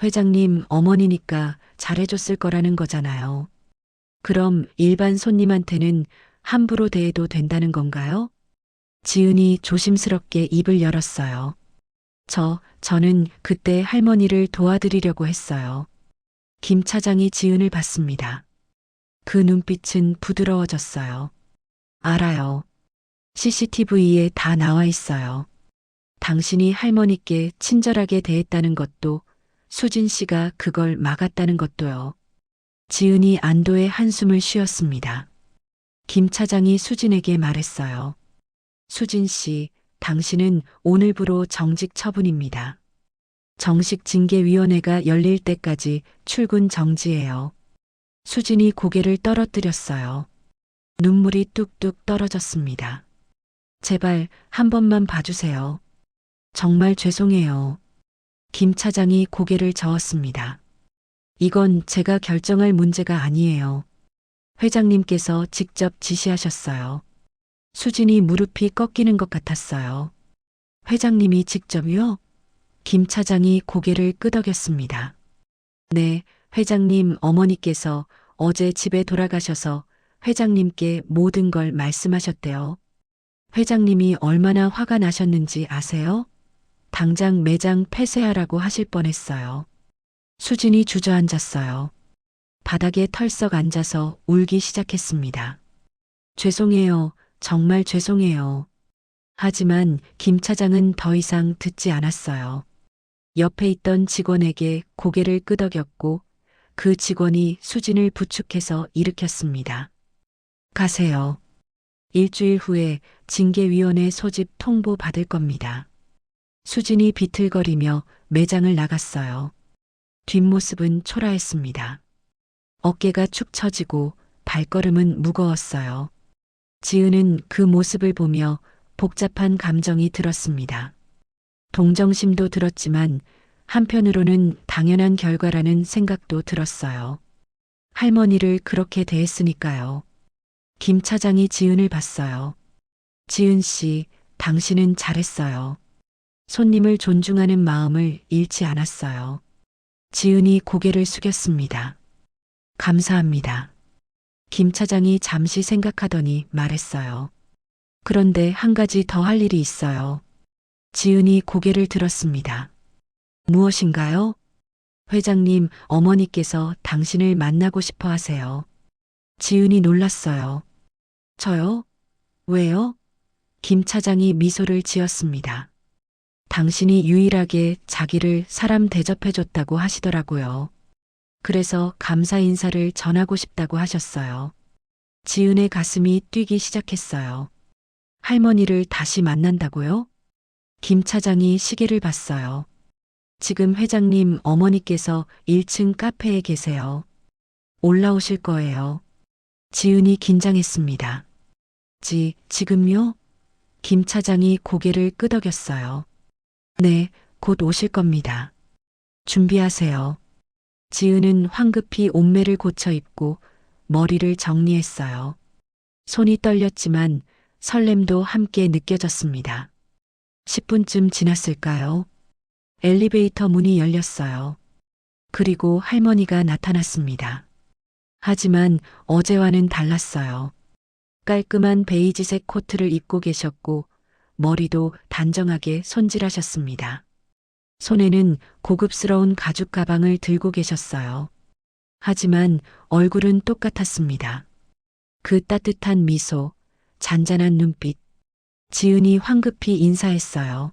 회장님 어머니니까 잘해줬을 거라는 거잖아요. 그럼 일반 손님한테는 함부로 대해도 된다는 건가요? 지은이 조심스럽게 입을 열었어요. 저는 그때 할머니를 도와드리려고 했어요. 김 차장이 지은을 봤습니다. 그 눈빛은 부드러워졌어요. 알아요. CCTV에 다 나와 있어요. 당신이 할머니께 친절하게 대했다는 것도 수진 씨가 그걸 막았다는 것도요. 지은이 안도의 한숨을 쉬었습니다. 김 차장이 수진에게 말했어요. 수진 씨, 당신은 오늘부로 정직 처분입니다. 정식 징계위원회가 열릴 때까지 출근 정지예요. 수진이 고개를 떨어뜨렸어요. 눈물이 뚝뚝 떨어졌습니다. 제발 한 번만 봐주세요. 정말 죄송해요. 김 차장이 고개를 저었습니다. 이건 제가 결정할 문제가 아니에요. 회장님께서 직접 지시하셨어요. 수진이 무릎이 꺾이는 것 같았어요. 회장님이 직접요? 김 차장이 고개를 끄덕였습니다. 네, 회장님 어머니께서 어제 집에 돌아가셔서 회장님께 모든 걸 말씀하셨대요. 회장님이 얼마나 화가 나셨는지 아세요? 당장 매장 폐쇄하라고 하실 뻔했어요. 수진이 주저앉았어요. 바닥에 털썩 앉아서 울기 시작했습니다. 죄송해요. 정말 죄송해요. 하지만 김 차장은 더 이상 듣지 않았어요. 옆에 있던 직원에게 고개를 끄덕였고 그 직원이 수진을 부축해서 일으켰습니다. 가세요. 일주일 후에 징계위원회 소집 통보 받을 겁니다. 수진이 비틀거리며 매장을 나갔어요. 뒷모습은 초라했습니다. 어깨가 축 처지고 발걸음은 무거웠어요. 지은은 그 모습을 보며 복잡한 감정이 들었습니다. 동정심도 들었지만 한편으로는 당연한 결과라는 생각도 들었어요. 할머니를 그렇게 대했으니까요. 김 차장이 지은을 봤어요. 지은 씨, 당신은 잘했어요. 손님을 존중하는 마음을 잃지 않았어요. 지은이 고개를 숙였습니다. 감사합니다. 김 차장이 잠시 생각하더니 말했어요. 그런데 한 가지 더 할 일이 있어요. 지은이 고개를 들었습니다. 무엇인가요? 회장님, 어머니께서 당신을 만나고 싶어 하세요. 지은이 놀랐어요. 저요? 왜요? 김 차장이 미소를 지었습니다. 당신이 유일하게 자기를 사람 대접해줬다고 하시더라고요. 그래서 감사 인사를 전하고 싶다고 하셨어요. 지은의 가슴이 뛰기 시작했어요. 할머니를 다시 만난다고요? 김 차장이 시계를 봤어요. 지금 회장님 어머니께서 1층 카페에 계세요. 올라오실 거예요. 지은이 긴장했습니다. 지금요? 김 차장이 고개를 끄덕였어요. 네, 곧 오실 겁니다. 준비하세요. 지은은 황급히 옷매를 고쳐 입고 머리를 정리했어요. 손이 떨렸지만 설렘도 함께 느껴졌습니다. 10분쯤 지났을까요? 엘리베이터 문이 열렸어요. 그리고 할머니가 나타났습니다. 하지만 어제와는 달랐어요. 깔끔한 베이지색 코트를 입고 계셨고 머리도 단정하게 손질하셨습니다. 손에는 고급스러운 가죽 가방을 들고 계셨어요. 하지만 얼굴은 똑같았습니다. 그 따뜻한 미소, 잔잔한 눈빛. 지은이 황급히 인사했어요.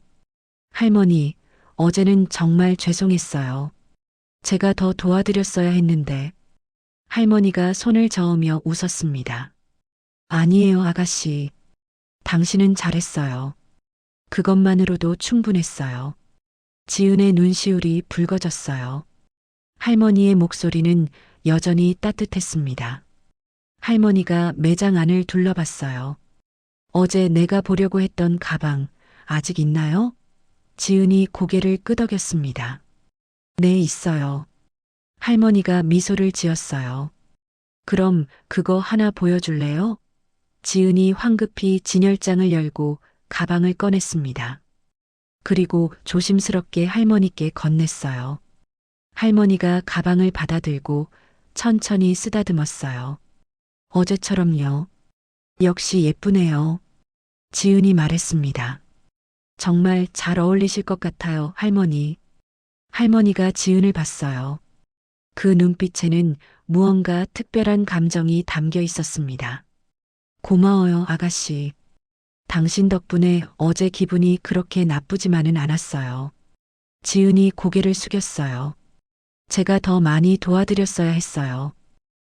할머니, 어제는 정말 죄송했어요. 제가 더 도와드렸어야 했는데. 할머니가 손을 저으며 웃었습니다. 아니에요, 아가씨. 당신은 잘했어요. 그것만으로도 충분했어요. 지은의 눈시울이 붉어졌어요. 할머니의 목소리는 여전히 따뜻했습니다. 할머니가 매장 안을 둘러봤어요. 어제 내가 보려고 했던 가방 아직 있나요? 지은이 고개를 끄덕였습니다. 네, 있어요. 할머니가 미소를 지었어요. 그럼 그거 하나 보여줄래요? 지은이 황급히 진열장을 열고 가방을 꺼냈습니다. 그리고 조심스럽게 할머니께 건넸어요. 할머니가 가방을 받아들고 천천히 쓰다듬었어요. 어제처럼요. 역시 예쁘네요. 지은이 말했습니다. 정말 잘 어울리실 것 같아요, 할머니. 할머니가 지은을 봤어요. 그 눈빛에는 무언가 특별한 감정이 담겨 있었습니다. 고마워요, 아가씨. 당신 덕분에 어제 기분이 그렇게 나쁘지만은 않았어요. 지은이 고개를 숙였어요. 제가 더 많이 도와드렸어야 했어요.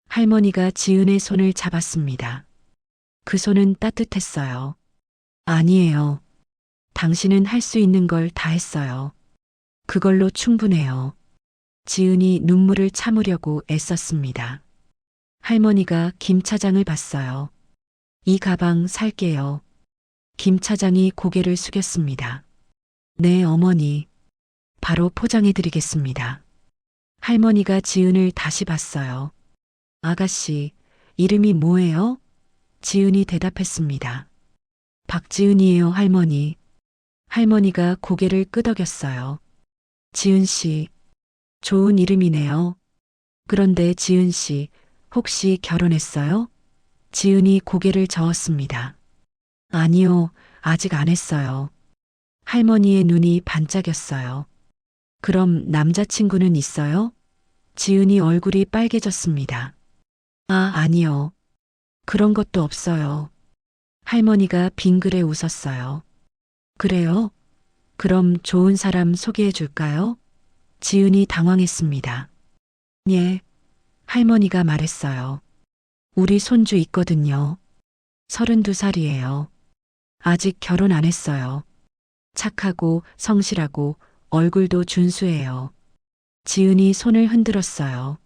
할머니가 지은의 손을 잡았습니다. 그 손은 따뜻했어요. 아니에요. 당신은 할 수 있는 걸 다 했어요. 그걸로 충분해요. 지은이 눈물을 참으려고 애썼습니다. 할머니가 김 차장을 봤어요. 이 가방 살게요. 김 차장이 고개를 숙였습니다. 네, 어머니. 바로 포장해 드리겠습니다. 할머니가 지은을 다시 봤어요. 아가씨, 이름이 뭐예요? 지은이 대답했습니다. 박지은이에요, 할머니. 할머니가 고개를 끄덕였어요. 지은 씨, 좋은 이름이네요. 그런데 지은 씨, 혹시 결혼했어요? 지은이 고개를 저었습니다. 아니요, 아직 안 했어요. 할머니의 눈이 반짝였어요. 그럼 남자친구는 있어요? 지은이 얼굴이 빨개졌습니다. 아, 아니요. 그런 것도 없어요. 할머니가 빙그레 웃었어요. 그래요? 그럼 좋은 사람 소개해 줄까요? 지은이 당황했습니다. 예, 할머니가 말했어요. 우리 손주 있거든요. 32살이에요. 아직 결혼 안 했어요. 착하고 성실하고 얼굴도 준수해요. 지은이 손을 흔들었어요.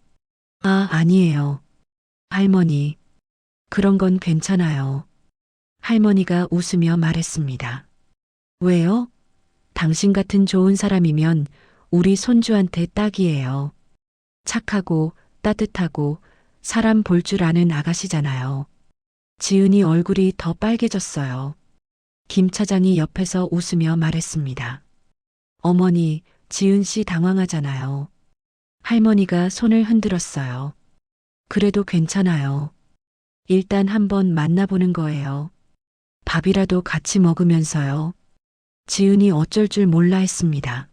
아, 아니에요. 할머니, 그런 건 괜찮아요. 할머니가 웃으며 말했습니다. 왜요? 당신 같은 좋은 사람이면 우리 손주한테 딱이에요. 착하고 따뜻하고 사람 볼 줄 아는 아가씨잖아요. 지은이 얼굴이 더 빨개졌어요. 김 차장이 옆에서 웃으며 말했습니다. 어머니, 지은 씨 당황하잖아요. 할머니가 손을 흔들었어요. 그래도 괜찮아요. 일단 한번 만나보는 거예요. 밥이라도 같이 먹으면서요. 지은이 어쩔 줄 몰라 했습니다.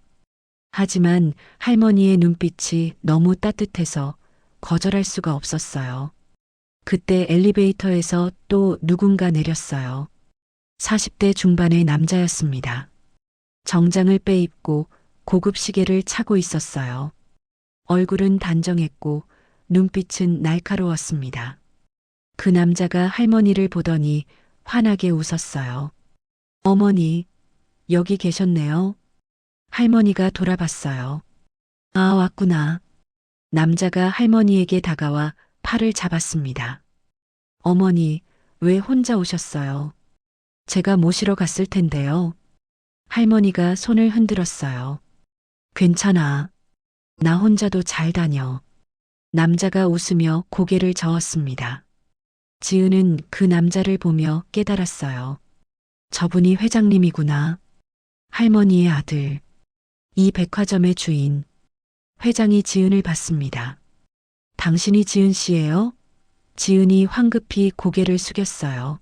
하지만 할머니의 눈빛이 너무 따뜻해서 거절할 수가 없었어요. 그때 엘리베이터에서 또 누군가 내렸어요. 40대 중반의 남자였습니다. 정장을 빼입고 고급 시계를 차고 있었어요. 얼굴은 단정했고 눈빛은 날카로웠습니다. 그 남자가 할머니를 보더니 환하게 웃었어요. 어머니, 여기 계셨네요. 할머니가 돌아봤어요. 아, 왔구나. 남자가 할머니에게 다가와 팔을 잡았습니다. 어머니, 왜 혼자 오셨어요? 제가 모시러 갔을 텐데요. 할머니가 손을 흔들었어요. 괜찮아. 나 혼자도 잘 다녀. 남자가 웃으며 고개를 저었습니다. 지은은 그 남자를 보며 깨달았어요. 저분이 회장님이구나. 할머니의 아들. 이 백화점의 주인. 회장이 지은을 봤습니다. 당신이 지은 씨예요? 지은이 황급히 고개를 숙였어요.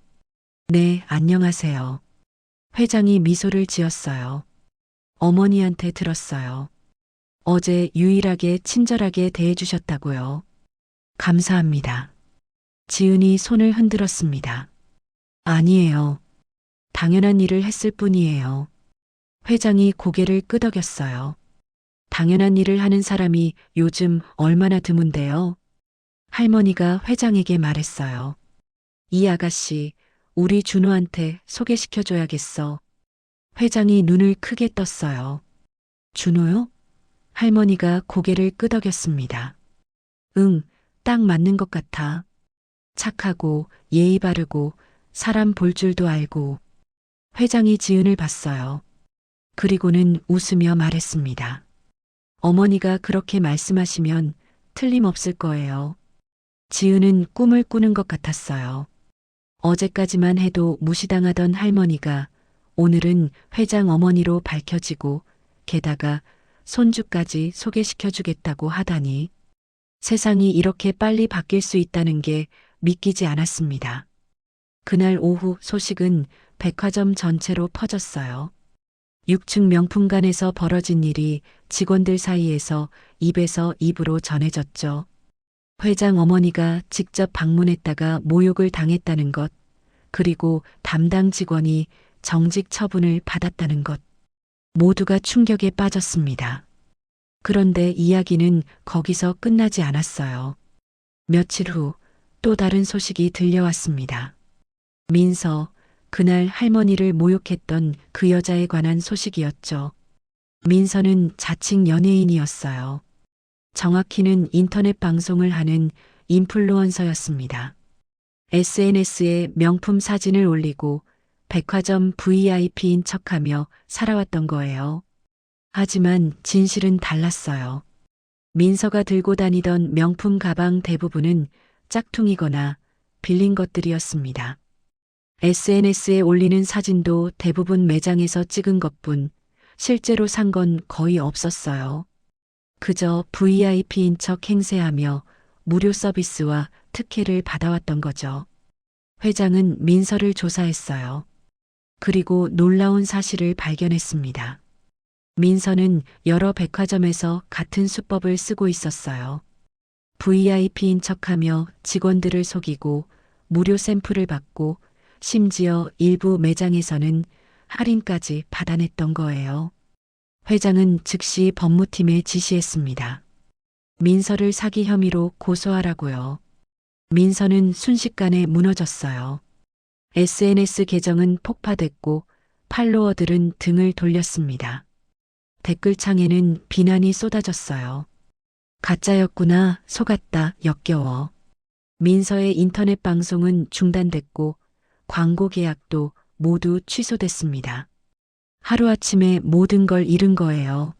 네, 안녕하세요. 회장이 미소를 지었어요. 어머니한테 들었어요. 어제 유일하게 친절하게 대해주셨다고요. 감사합니다. 지은이 손을 흔들었습니다. 아니에요. 당연한 일을 했을 뿐이에요. 회장이 고개를 끄덕였어요. 당연한 일을 하는 사람이 요즘 얼마나 드문데요. 할머니가 회장에게 말했어요. 이 아가씨, 우리 준호한테 소개시켜줘야겠어. 회장이 눈을 크게 떴어요. 준호요? 할머니가 고개를 끄덕였습니다. 응, 딱 맞는 것 같아. 착하고 예의 바르고 사람 볼 줄도 알고. 회장이 지은을 봤어요. 그리고는 웃으며 말했습니다. 어머니가 그렇게 말씀하시면 틀림없을 거예요. 지은은 꿈을 꾸는 것 같았어요. 어제까지만 해도 무시당하던 할머니가 오늘은 회장 어머니로 밝혀지고 게다가 손주까지 소개시켜주겠다고 하다니 세상이 이렇게 빨리 바뀔 수 있다는 게 믿기지 않았습니다. 그날 오후 소식은 백화점 전체로 퍼졌어요. 6층 명품관에서 벌어진 일이 직원들 사이에서 입에서 입으로 전해졌죠. 회장 어머니가 직접 방문했다가 모욕을 당했다는 것, 그리고 담당 직원이 정직 처분을 받았다는 것. 모두가 충격에 빠졌습니다. 그런데 이야기는 거기서 끝나지 않았어요. 며칠 후 또 다른 소식이 들려왔습니다. 민서, 그날 할머니를 모욕했던 그 여자에 관한 소식이었죠. 민서는 자칭 연예인이었어요. 정확히는 인터넷 방송을 하는 인플루언서였습니다. SNS에 명품 사진을 올리고 백화점 VIP인 척하며 살아왔던 거예요. 하지만 진실은 달랐어요. 민서가 들고 다니던 명품 가방 대부분은 짝퉁이거나 빌린 것들이었습니다. SNS에 올리는 사진도 대부분 매장에서 찍은 것뿐 실제로 산 건 거의 없었어요. 그저 VIP인 척 행세하며 무료 서비스와 특혜를 받아왔던 거죠. 회장은 민서를 조사했어요. 그리고 놀라운 사실을 발견했습니다. 민서는 여러 백화점에서 같은 수법을 쓰고 있었어요. VIP인 척하며 직원들을 속이고 무료 샘플을 받고 심지어 일부 매장에서는 할인까지 받아냈던 거예요. 회장은 즉시 법무팀에 지시했습니다. 민서를 사기 혐의로 고소하라고요. 민서는 순식간에 무너졌어요. SNS 계정은 폭파됐고 팔로워들은 등을 돌렸습니다. 댓글창에는 비난이 쏟아졌어요. 가짜였구나, 속았다, 역겨워. 민서의 인터넷 방송은 중단됐고 광고 계약도 모두 취소됐습니다. 하루아침에 모든 걸 잃은 거예요.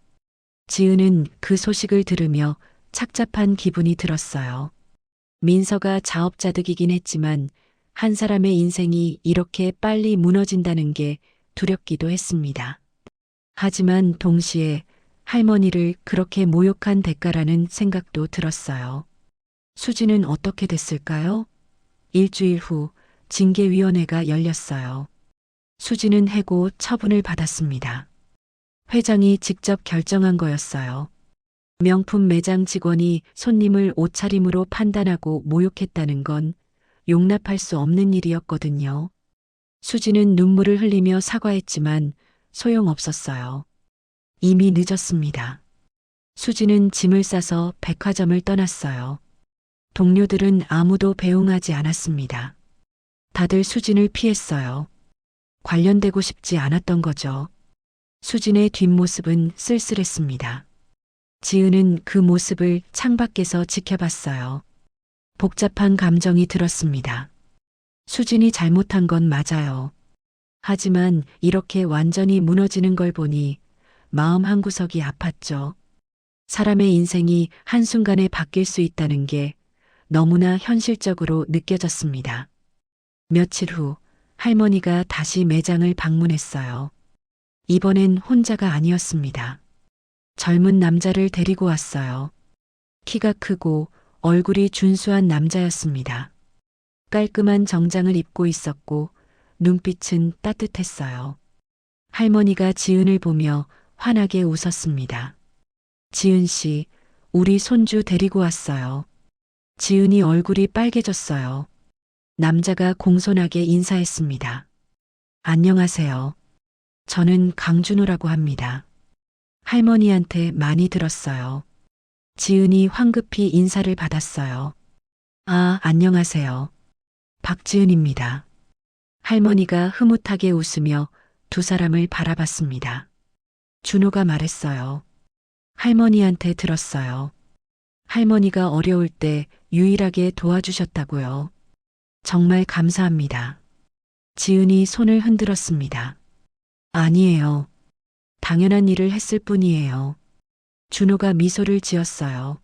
지은은 그 소식을 들으며 착잡한 기분이 들었어요. 민서가 자업자득이긴 했지만 한 사람의 인생이 이렇게 빨리 무너진다는 게 두렵기도 했습니다. 하지만 동시에 할머니를 그렇게 모욕한 대가라는 생각도 들었어요. 수지는 어떻게 됐을까요? 일주일 후 징계위원회가 열렸어요. 수지는 해고 처분을 받았습니다. 회장이 직접 결정한 거였어요. 명품 매장 직원이 손님을 옷차림으로 판단하고 모욕했다는 건 용납할 수 없는 일이었거든요. 수지는 눈물을 흘리며 사과했지만 소용없었어요. 이미 늦었습니다. 수지는 짐을 싸서 백화점을 떠났어요. 동료들은 아무도 배웅하지 않았습니다. 다들 수진을 피했어요. 관련되고 싶지 않았던 거죠. 수진의 뒷모습은 쓸쓸했습니다. 지은은 그 모습을 창밖에서 지켜봤어요. 복잡한 감정이 들었습니다. 수진이 잘못한 건 맞아요. 하지만 이렇게 완전히 무너지는 걸 보니 마음 한구석이 아팠죠. 사람의 인생이 한순간에 바뀔 수 있다는 게 너무나 현실적으로 느껴졌습니다. 며칠 후 할머니가 다시 매장을 방문했어요. 이번엔 혼자가 아니었습니다. 젊은 남자를 데리고 왔어요. 키가 크고 얼굴이 준수한 남자였습니다. 깔끔한 정장을 입고 있었고 눈빛은 따뜻했어요. 할머니가 지은을 보며 환하게 웃었습니다. 지은 씨, 우리 손주 데리고 왔어요. 지은이 얼굴이 빨개졌어요. 남자가 공손하게 인사했습니다. 안녕하세요. 저는 강준호라고 합니다. 할머니한테 많이 들었어요. 지은이 황급히 인사를 받았어요. 아, 안녕하세요. 박지은입니다. 할머니가 흐뭇하게 웃으며 두 사람을 바라봤습니다. 준호가 말했어요. 할머니한테 들었어요. 할머니가 어려울 때 유일하게 도와주셨다고요. 정말 감사합니다. 지은이 손을 흔들었습니다. 아니에요. 당연한 일을 했을 뿐이에요. 준호가 미소를 지었어요.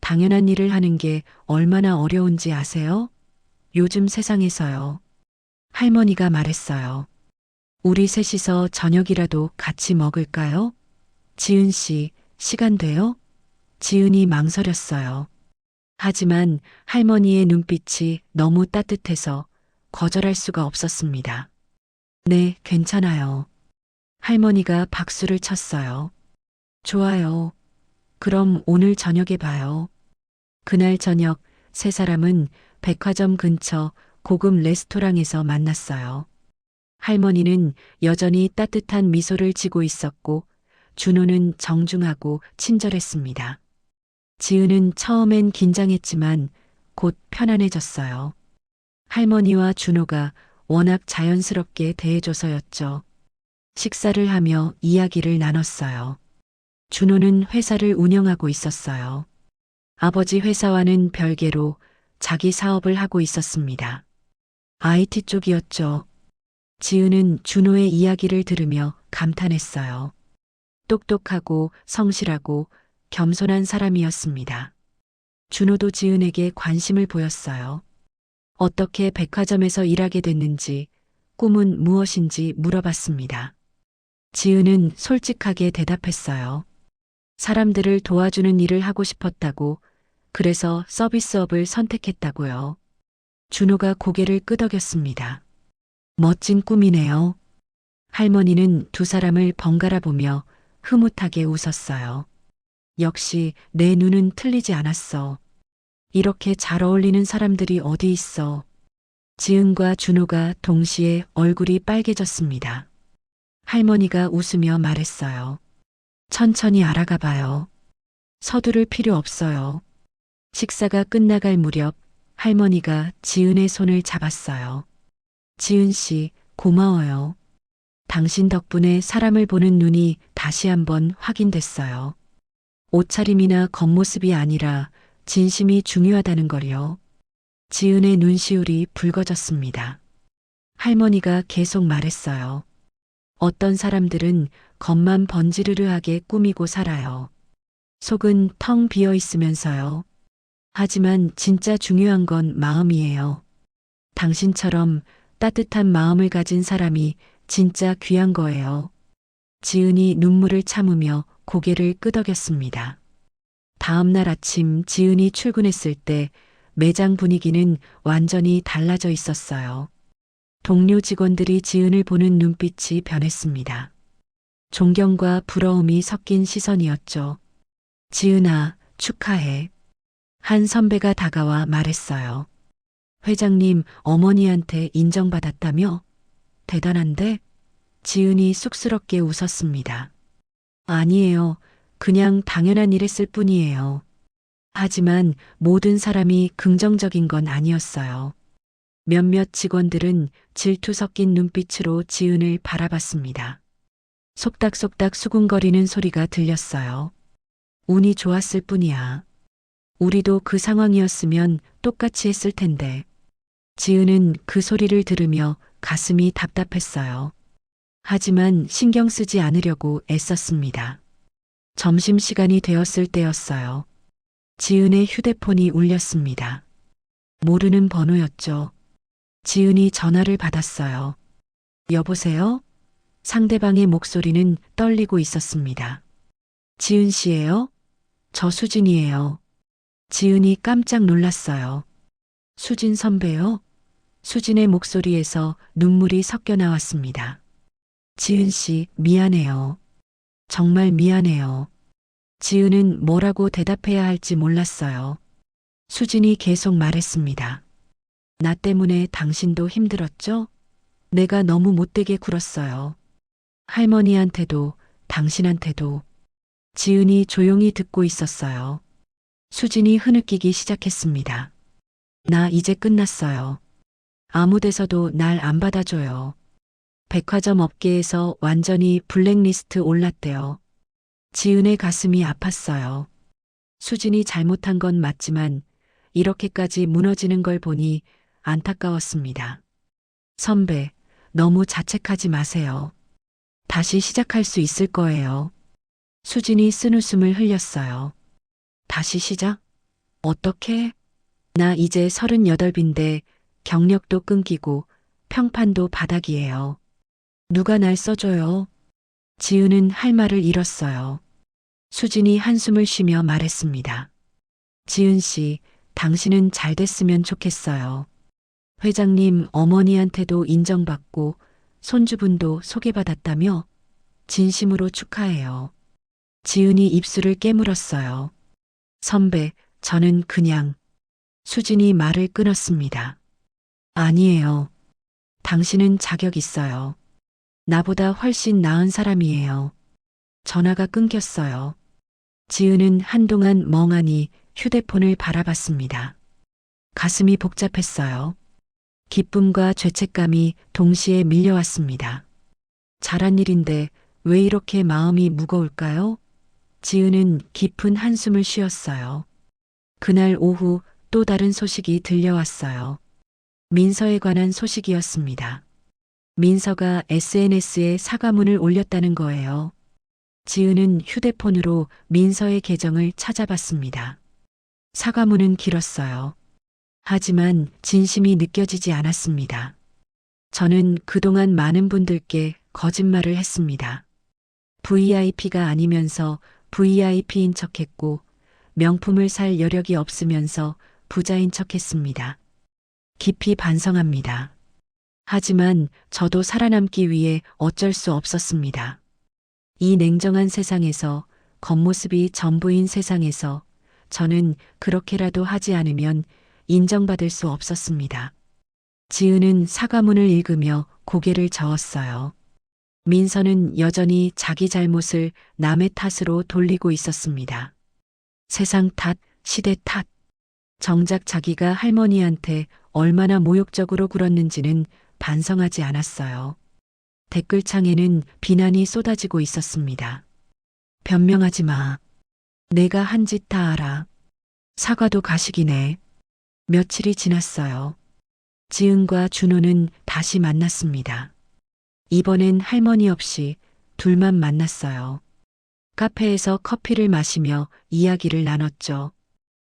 당연한 일을 하는 게 얼마나 어려운지 아세요? 요즘 세상에서요. 할머니가 말했어요. 우리 셋이서 저녁이라도 같이 먹을까요? 지은 씨, 시간 돼요? 지은이 망설였어요. 하지만 할머니의 눈빛이 너무 따뜻해서 거절할 수가 없었습니다. 네, 괜찮아요. 할머니가 박수를 쳤어요. 좋아요. 그럼 오늘 저녁에 봐요. 그날 저녁 세 사람은 백화점 근처 고급 레스토랑에서 만났어요. 할머니는 여전히 따뜻한 미소를 지고 있었고 준호는 정중하고 친절했습니다. 지은은 처음엔 긴장했지만 곧 편안해졌어요. 할머니와 준호가 워낙 자연스럽게 대해줘서였죠. 식사를 하며 이야기를 나눴어요. 준호는 회사를 운영하고 있었어요. 아버지 회사와는 별개로 자기 사업을 하고 있었습니다. IT 쪽이었죠. 지은은 준호의 이야기를 들으며 감탄했어요. 똑똑하고 성실하고 겸손한 사람이었습니다. 준호도 지은에게 관심을 보였어요. 어떻게 백화점에서 일하게 됐는지, 꿈은 무엇인지 물어봤습니다. 지은은 솔직하게 대답했어요. 사람들을 도와주는 일을 하고 싶었다고, 그래서 서비스업을 선택했다고요. 준호가 고개를 끄덕였습니다. 멋진 꿈이네요. 할머니는 두 사람을 번갈아 보며 흐뭇하게 웃었어요. 역시 내 눈은 틀리지 않았어. 이렇게 잘 어울리는 사람들이 어디 있어. 지은과 준호가 동시에 얼굴이 빨개졌습니다. 할머니가 웃으며 말했어요. 천천히 알아가 봐요. 서두를 필요 없어요. 식사가 끝나갈 무렵 할머니가 지은의 손을 잡았어요. 지은 씨, 고마워요. 당신 덕분에 사람을 보는 눈이 다시 한번 확인됐어요. 옷차림이나 겉모습이 아니라 진심이 중요하다는 걸요. 지은의 눈시울이 붉어졌습니다. 할머니가 계속 말했어요. 어떤 사람들은 겉만 번지르르하게 꾸미고 살아요. 속은 텅 비어 있으면서요. 하지만 진짜 중요한 건 마음이에요. 당신처럼 따뜻한 마음을 가진 사람이 진짜 귀한 거예요. 지은이 눈물을 참으며 고개를 끄덕였습니다. 다음 날 아침 지은이 출근했을 때 매장 분위기는 완전히 달라져 있었어요. 동료 직원들이 지은을 보는 눈빛이 변했습니다. 존경과 부러움이 섞인 시선이었죠. 지은아, 축하해. 한 선배가 다가와 말했어요. 회장님, 어머니한테 인정받았다며? 대단한데? 지은이 쑥스럽게 웃었습니다. 아니에요. 그냥 당연한 일했을 뿐이에요. 하지만 모든 사람이 긍정적인 건 아니었어요. 몇몇 직원들은 질투 섞인 눈빛으로 지은을 바라봤습니다. 속닥속닥 수군거리는 소리가 들렸어요. 운이 좋았을 뿐이야. 우리도 그 상황이었으면 똑같이 했을 텐데. 지은은 그 소리를 들으며 가슴이 답답했어요. 하지만 신경 쓰지 않으려고 애썼습니다. 점심시간이 되었을 때였어요. 지은의 휴대폰이 울렸습니다. 모르는 번호였죠. 지은이 전화를 받았어요. 여보세요? 상대방의 목소리는 떨리고 있었습니다. 지은 씨예요? 저 수진이에요. 지은이 깜짝 놀랐어요. 수진 선배요? 수진의 목소리에서 눈물이 섞여 나왔습니다. 지은 씨, 미안해요. 정말 미안해요. 지은은 뭐라고 대답해야 할지 몰랐어요. 수진이 계속 말했습니다. 나 때문에 당신도 힘들었죠? 내가 너무 못되게 굴었어요. 할머니한테도, 당신한테도. 지은이 조용히 듣고 있었어요. 수진이 흐느끼기 시작했습니다. 나 이제 끝났어요. 아무 데서도 날 안 받아줘요. 백화점 업계에서 완전히 블랙리스트 올랐대요. 지은의 가슴이 아팠어요. 수진이 잘못한 건 맞지만 이렇게까지 무너지는 걸 보니 안타까웠습니다. 선배, 너무 자책하지 마세요. 다시 시작할 수 있을 거예요. 수진이 쓴웃음을 흘렸어요. 다시 시작? 어떻게? 나 이제 38인데 경력도 끊기고 평판도 바닥이에요. 누가 날 써줘요? 지은은 할 말을 잃었어요. 수진이 한숨을 쉬며 말했습니다. 지은 씨, 당신은 잘 됐으면 좋겠어요. 회장님 어머니한테도 인정받고 손주분도 소개받았다며? 진심으로 축하해요. 지은이 입술을 깨물었어요. 선배, 저는 그냥. 수진이 말을 끊었습니다. 아니에요. 당신은 자격 있어요. 나보다 훨씬 나은 사람이에요. 전화가 끊겼어요. 지은은 한동안 멍하니 휴대폰을 바라봤습니다. 가슴이 복잡했어요. 기쁨과 죄책감이 동시에 밀려왔습니다. 잘한 일인데 왜 이렇게 마음이 무거울까요? 지은은 깊은 한숨을 쉬었어요. 그날 오후 또 다른 소식이 들려왔어요. 민서에 관한 소식이었습니다. 민서가 SNS에 사과문을 올렸다는 거예요. 지은은 휴대폰으로 민서의 계정을 찾아봤습니다. 사과문은 길었어요. 하지만 진심이 느껴지지 않았습니다. 저는 그동안 많은 분들께 거짓말을 했습니다. VIP가 아니면서 VIP인 척했고 명품을 살 여력이 없으면서 부자인 척했습니다. 깊이 반성합니다. 하지만 저도 살아남기 위해 어쩔 수 없었습니다. 이 냉정한 세상에서, 겉모습이 전부인 세상에서 저는 그렇게라도 하지 않으면 인정받을 수 없었습니다. 지은은 사과문을 읽으며 고개를 저었어요. 민서는 여전히 자기 잘못을 남의 탓으로 돌리고 있었습니다. 세상 탓, 시대 탓. 정작 자기가 할머니한테 얼마나 모욕적으로 굴었는지는 반성하지 않았어요. 댓글창에는 비난이 쏟아지고 있었습니다. 변명하지 마. 내가 한 짓 다 알아. 사과도 가식이네. 며칠이 지났어요. 지은과 준호는 다시 만났습니다. 이번엔 할머니 없이 둘만 만났어요. 카페에서 커피를 마시며 이야기를 나눴죠.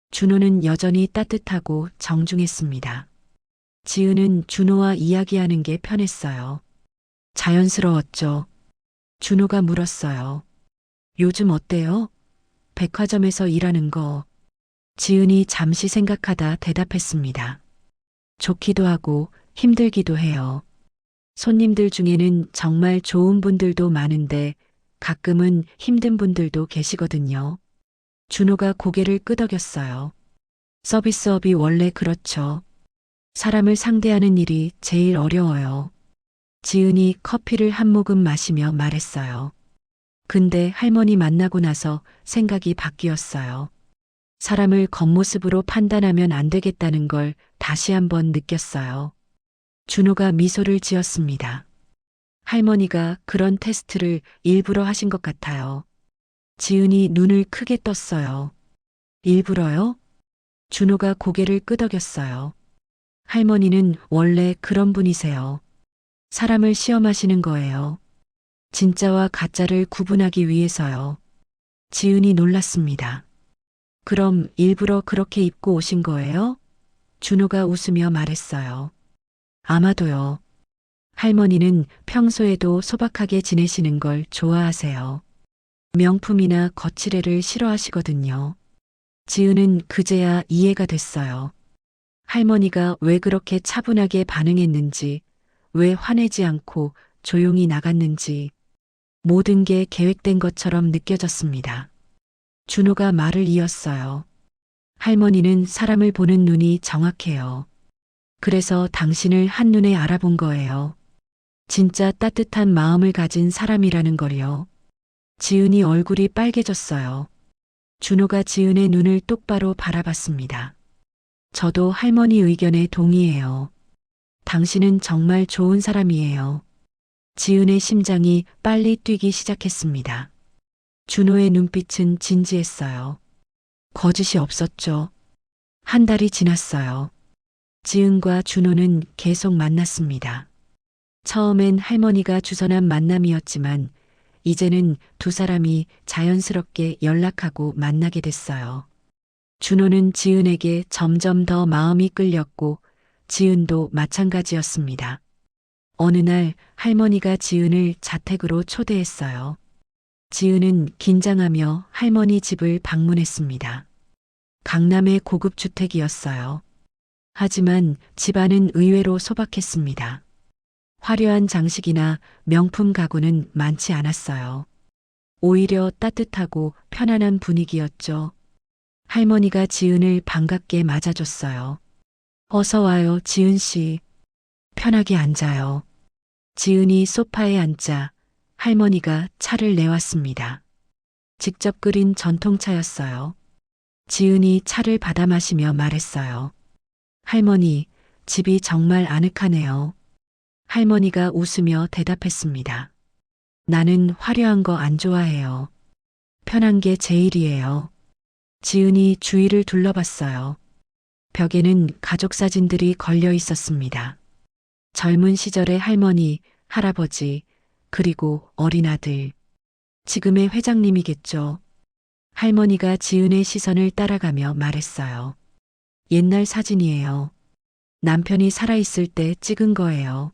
준호는 여전히 따뜻하고 정중했습니다. 지은은 준호와 이야기하는 게 편했어요. 자연스러웠죠. 준호가 물었어요. 요즘 어때요? 백화점에서 일하는 거. 지은이 잠시 생각하다 대답했습니다. 좋기도 하고 힘들기도 해요. 손님들 중에는 정말 좋은 분들도 많은데 가끔은 힘든 분들도 계시거든요. 준호가 고개를 끄덕였어요. 서비스업이 원래 그렇죠. 사람을 상대하는 일이 제일 어려워요. 지은이 커피를 한 모금 마시며 말했어요. 근데 할머니 만나고 나서 생각이 바뀌었어요. 사람을 겉모습으로 판단하면 안 되겠다는 걸 다시 한번 느꼈어요. 준호가 미소를 지었습니다. 할머니가 그런 테스트를 일부러 하신 것 같아요. 지은이 눈을 크게 떴어요. 일부러요? 준호가 고개를 끄덕였어요. 할머니는 원래 그런 분이세요. 사람을 시험하시는 거예요. 진짜와 가짜를 구분하기 위해서요. 지은이 놀랐습니다. 그럼 일부러 그렇게 입고 오신 거예요? 준호가 웃으며 말했어요. 아마도요. 할머니는 평소에도 소박하게 지내시는 걸 좋아하세요. 명품이나 거칠애를 싫어하시거든요. 지은은 그제야 이해가 됐어요. 할머니가 왜 그렇게 차분하게 반응했는지, 왜 화내지 않고 조용히 나갔는지, 모든 게 계획된 것처럼 느껴졌습니다. 준호가 말을 이었어요. 할머니는 사람을 보는 눈이 정확해요. 그래서 당신을 한눈에 알아본 거예요. 진짜 따뜻한 마음을 가진 사람이라는 걸요. 지은이 얼굴이 빨개졌어요. 준호가 지은의 눈을 똑바로 바라봤습니다. 저도 할머니 의견에 동의해요. 당신은 정말 좋은 사람이에요. 지은의 심장이 빨리 뛰기 시작했습니다. 준호의 눈빛은 진지했어요. 거짓이 없었죠. 한 달이 지났어요. 지은과 준호는 계속 만났습니다. 처음엔 할머니가 주선한 만남이었지만 이제는 두 사람이 자연스럽게 연락하고 만나게 됐어요. 준호는 지은에게 점점 더 마음이 끌렸고 지은도 마찬가지였습니다. 어느 날 할머니가 지은을 자택으로 초대했어요. 지은은 긴장하며 할머니 집을 방문했습니다. 강남의 고급 주택이었어요. 하지만 집안은 의외로 소박했습니다. 화려한 장식이나 명품 가구는 많지 않았어요. 오히려 따뜻하고 편안한 분위기였죠. 할머니가 지은을 반갑게 맞아줬어요. 어서 와요, 지은 씨. 편하게 앉아요. 지은이 소파에 앉자 할머니가 차를 내왔습니다. 직접 끓인 전통차였어요. 지은이 차를 받아 마시며 말했어요. 할머니, 집이 정말 아늑하네요. 할머니가 웃으며 대답했습니다. 나는 화려한 거 안 좋아해요. 편한 게 제일이에요. 지은이 주위를 둘러봤어요. 벽에는 가족 사진들이 걸려 있었습니다. 젊은 시절의 할머니, 할아버지, 그리고 어린 아들. 지금의 회장님이겠죠. 할머니가 지은의 시선을 따라가며 말했어요. 옛날 사진이에요. 남편이 살아있을 때 찍은 거예요.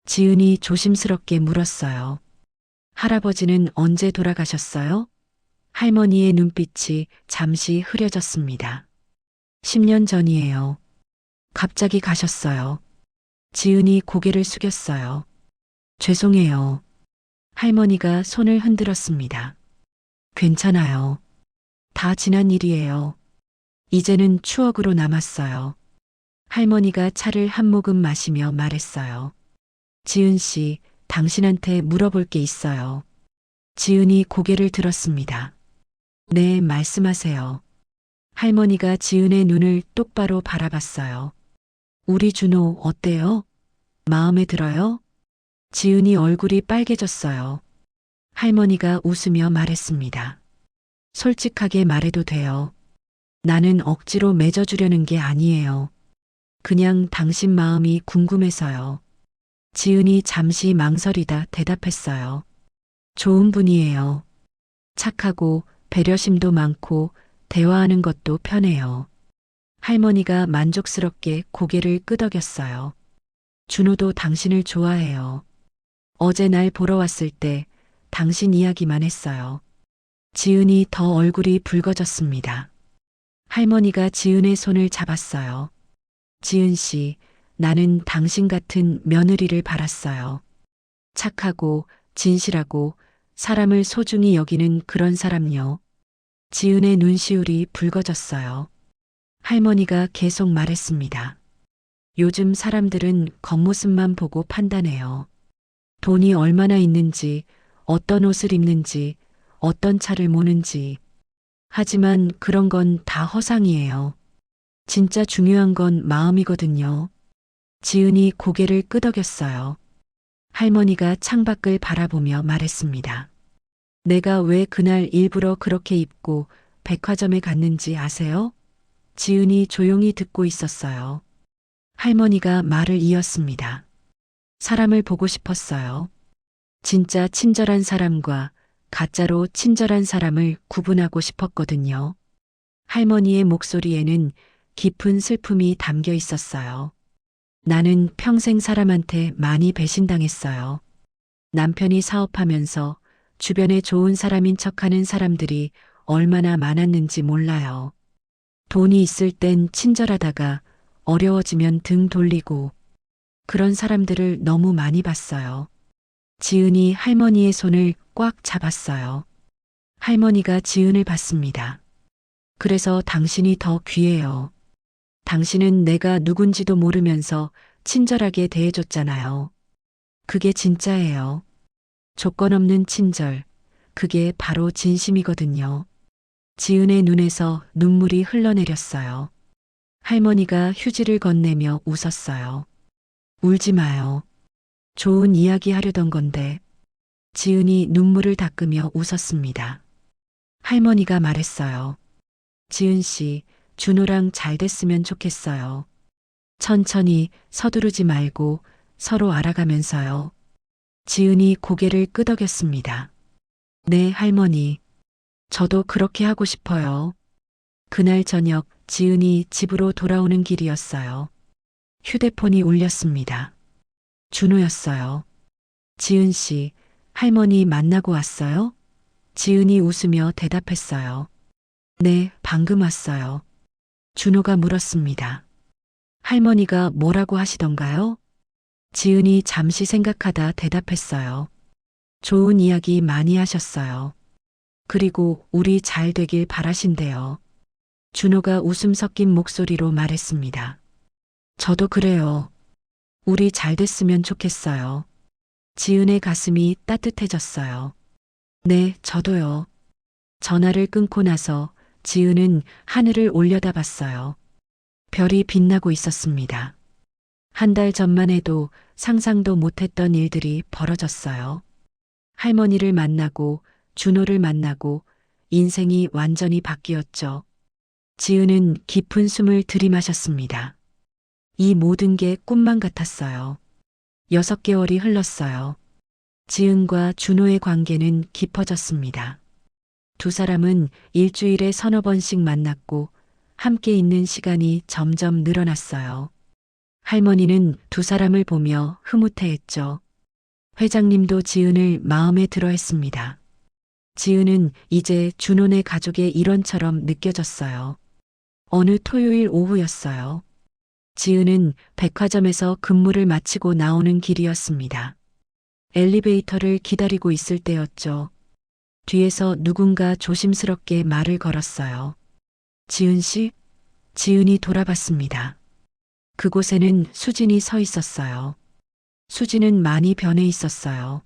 지은이 조심스럽게 물었어요. 할아버지는 언제 돌아가셨어요? 할머니의 눈빛이 잠시 흐려졌습니다. 10년 전이에요. 갑자기 가셨어요. 지은이 고개를 숙였어요. 죄송해요. 할머니가 손을 흔들었습니다. 괜찮아요. 다 지난 일이에요. 이제는 추억으로 남았어요. 할머니가 차를 한 모금 마시며 말했어요. 지은 씨, 당신한테 물어볼 게 있어요. 지은이 고개를 들었습니다. 네, 말씀하세요. 할머니가 지은의 눈을 똑바로 바라봤어요. 우리 준호 어때요? 마음에 들어요? 지은이 얼굴이 빨개졌어요. 할머니가 웃으며 말했습니다. 솔직하게 말해도 돼요. 나는 억지로 맺어주려는 게 아니에요. 그냥 당신 마음이 궁금해서요. 지은이 잠시 망설이다 대답했어요. 좋은 분이에요. 착하고 배려심도 많고 대화하는 것도 편해요. 할머니가 만족스럽게 고개를 끄덕였어요. 준호도 당신을 좋아해요. 어제 날 보러 왔을 때 당신 이야기만 했어요. 지은이 더 얼굴이 붉어졌습니다. 할머니가 지은의 손을 잡았어요. 지은 씨, 나는 당신 같은 며느리를 바랐어요. 착하고 진실하고 사람을 소중히 여기는 그런 사람요. 지은의 눈시울이 붉어졌어요. 할머니가 계속 말했습니다. 요즘 사람들은 겉모습만 보고 판단해요. 돈이 얼마나 있는지, 어떤 옷을 입는지, 어떤 차를 모는지. 하지만 그런 건 다 허상이에요. 진짜 중요한 건 마음이거든요. 지은이 고개를 끄덕였어요. 할머니가 창밖을 바라보며 말했습니다. 내가 왜 그날 일부러 그렇게 입고 백화점에 갔는지 아세요? 지은이 조용히 듣고 있었어요. 할머니가 말을 이었습니다. 사람을 보고 싶었어요. 진짜 친절한 사람과 가짜로 친절한 사람을 구분하고 싶었거든요. 할머니의 목소리에는 깊은 슬픔이 담겨 있었어요. 나는 평생 사람한테 많이 배신당했어요. 남편이 사업하면서 주변에 좋은 사람인 척하는 사람들이 얼마나 많았는지 몰라요. 돈이 있을 땐 친절하다가 어려워지면 등 돌리고 그런 사람들을 너무 많이 봤어요. 지은이 할머니의 손을 꽉 잡았어요. 할머니가 지은을 봤습니다. 그래서 당신이 더 귀해요. 당신은 내가 누군지도 모르면서 친절하게 대해줬잖아요. 그게 진짜예요. 조건 없는 친절. 그게 바로 진심이거든요. 지은의 눈에서 눈물이 흘러내렸어요. 할머니가 휴지를 건네며 웃었어요. 울지 마요. 좋은 이야기 하려던 건데. 지은이 눈물을 닦으며 웃었습니다. 할머니가 말했어요. 지은 씨, 준호랑 잘 됐으면 좋겠어요. 천천히 서두르지 말고 서로 알아가면서요. 지은이 고개를 끄덕였습니다. 네, 할머니. 저도 그렇게 하고 싶어요. 그날 저녁 지은이 집으로 돌아오는 길이었어요. 휴대폰이 울렸습니다. 준호였어요. 지은 씨, 할머니 만나고 왔어요? 지은이 웃으며 대답했어요. 네, 방금 왔어요. 준호가 물었습니다. 할머니가 뭐라고 하시던가요? 지은이 잠시 생각하다 대답했어요. 좋은 이야기 많이 하셨어요. 그리고 우리 잘 되길 바라신대요. 준호가 웃음 섞인 목소리로 말했습니다. 저도 그래요. 우리 잘 됐으면 좋겠어요. 지은의 가슴이 따뜻해졌어요. 네, 저도요. 전화를 끊고 나서 지은은 하늘을 올려다봤어요. 별이 빛나고 있었습니다. 한 달 전만 해도 상상도 못했던 일들이 벌어졌어요. 할머니를 만나고 준호를 만나고 인생이 완전히 바뀌었죠. 지은은 깊은 숨을 들이마셨습니다. 이 모든 게 꿈만 같았어요. 6개월이 흘렀어요. 지은과 준호의 관계는 깊어졌습니다. 두 사람은 일주일에 서너 번씩 만났고 함께 있는 시간이 점점 늘어났어요. 할머니는 두 사람을 보며 흐뭇해했죠. 회장님도 지은을 마음에 들어 했습니다. 지은은 이제 준호네 가족의 일원처럼 느껴졌어요. 어느 토요일 오후였어요. 지은은 백화점에서 근무를 마치고 나오는 길이었습니다. 엘리베이터를 기다리고 있을 때였죠. 뒤에서 누군가 조심스럽게 말을 걸었어요. 지은 씨? 지은이 돌아봤습니다. 그곳에는 수진이 서 있었어요. 수진은 많이 변해 있었어요.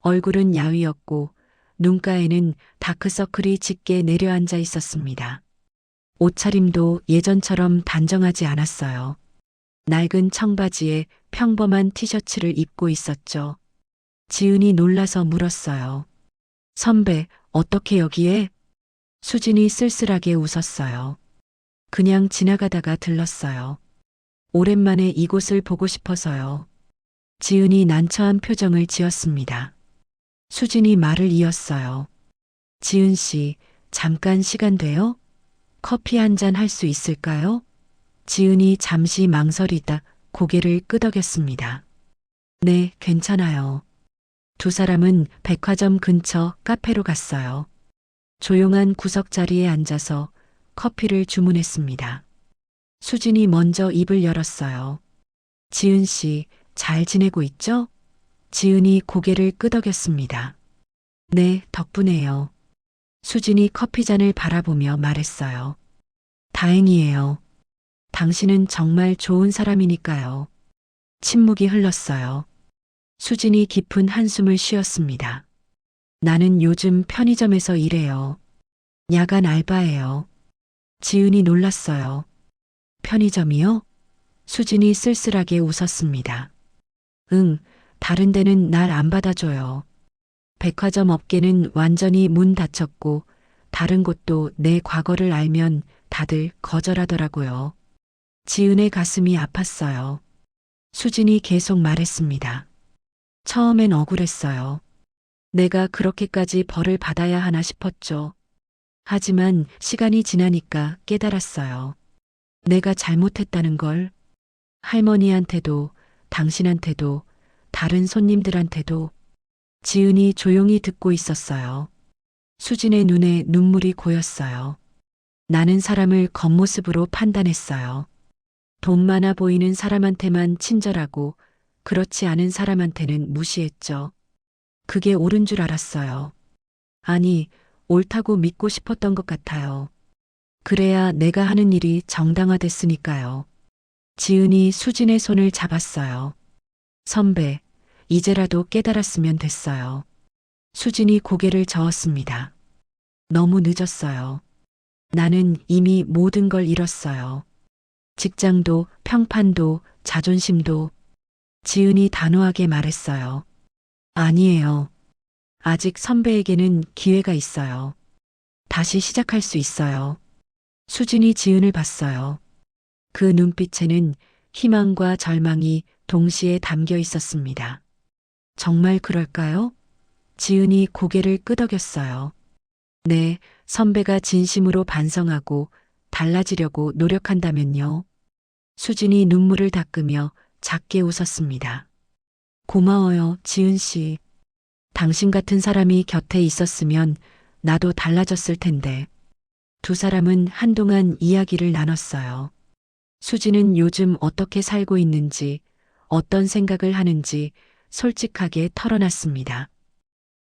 얼굴은 야위었고 눈가에는 다크서클이 짙게 내려앉아 있었습니다. 옷차림도 예전처럼 단정하지 않았어요. 낡은 청바지에 평범한 티셔츠를 입고 있었죠. 지은이 놀라서 물었어요. 선배, 어떻게 여기에? 수진이 쓸쓸하게 웃었어요. 그냥 지나가다가 들렀어요. 오랜만에 이곳을 보고 싶어서요. 지은이 난처한 표정을 지었습니다. 수진이 말을 이었어요. 지은 씨, 잠깐 시간 돼요? 커피 한 잔 할 수 있을까요? 지은이 잠시 망설이다 고개를 끄덕였습니다. 네, 괜찮아요. 두 사람은 백화점 근처 카페로 갔어요. 조용한 구석 자리에 앉아서 커피를 주문했습니다. 수진이 먼저 입을 열었어요. 지은 씨, 잘 지내고 있죠? 지은이 고개를 끄덕였습니다. 네, 덕분에요. 수진이 커피잔을 바라보며 말했어요. 다행이에요. 당신은 정말 좋은 사람이니까요. 침묵이 흘렀어요. 수진이 깊은 한숨을 쉬었습니다. 나는 요즘 편의점에서 일해요. 야간 알바예요. 지은이 놀랐어요. 편의점이요? 수진이 쓸쓸하게 웃었습니다. 응, 다른 데는 날 안 받아줘요. 백화점 업계는 완전히 문 닫혔고 다른 곳도 내 과거를 알면 다들 거절하더라고요. 지은의 가슴이 아팠어요. 수진이 계속 말했습니다. 처음엔 억울했어요. 내가 그렇게까지 벌을 받아야 하나 싶었죠. 하지만 시간이 지나니까 깨달았어요. 내가 잘못했다는 걸. 할머니한테도, 당신한테도, 다른 손님들한테도. 지은이 조용히 듣고 있었어요. 수진의 눈에 눈물이 고였어요. 나는 사람을 겉모습으로 판단했어요. 돈 많아 보이는 사람한테만 친절하고 그렇지 않은 사람한테는 무시했죠. 그게 옳은 줄 알았어요. 아니, 옳다고 믿고 싶었던 것 같아요. 그래야 내가 하는 일이 정당화됐으니까요. 지은이 수진의 손을 잡았어요. 선배, 이제라도 깨달았으면 됐어요. 수진이 고개를 저었습니다. 너무 늦었어요. 나는 이미 모든 걸 잃었어요. 직장도, 평판도, 자존심도. 지은이 단호하게 말했어요. 아니에요. 아직 선배에게는 기회가 있어요. 다시 시작할 수 있어요. 수진이 지은을 봤어요. 그 눈빛에는 희망과 절망이 동시에 담겨 있었습니다. 정말 그럴까요? 지은이 고개를 끄덕였어요. 네, 선배가 진심으로 반성하고 달라지려고 노력한다면요. 수진이 눈물을 닦으며 작게 웃었습니다. 고마워요, 지은 씨. 당신 같은 사람이 곁에 있었으면 나도 달라졌을 텐데. 두 사람은 한동안 이야기를 나눴어요. 수진은 요즘 어떻게 살고 있는지, 어떤 생각을 하는지 솔직하게 털어놨습니다.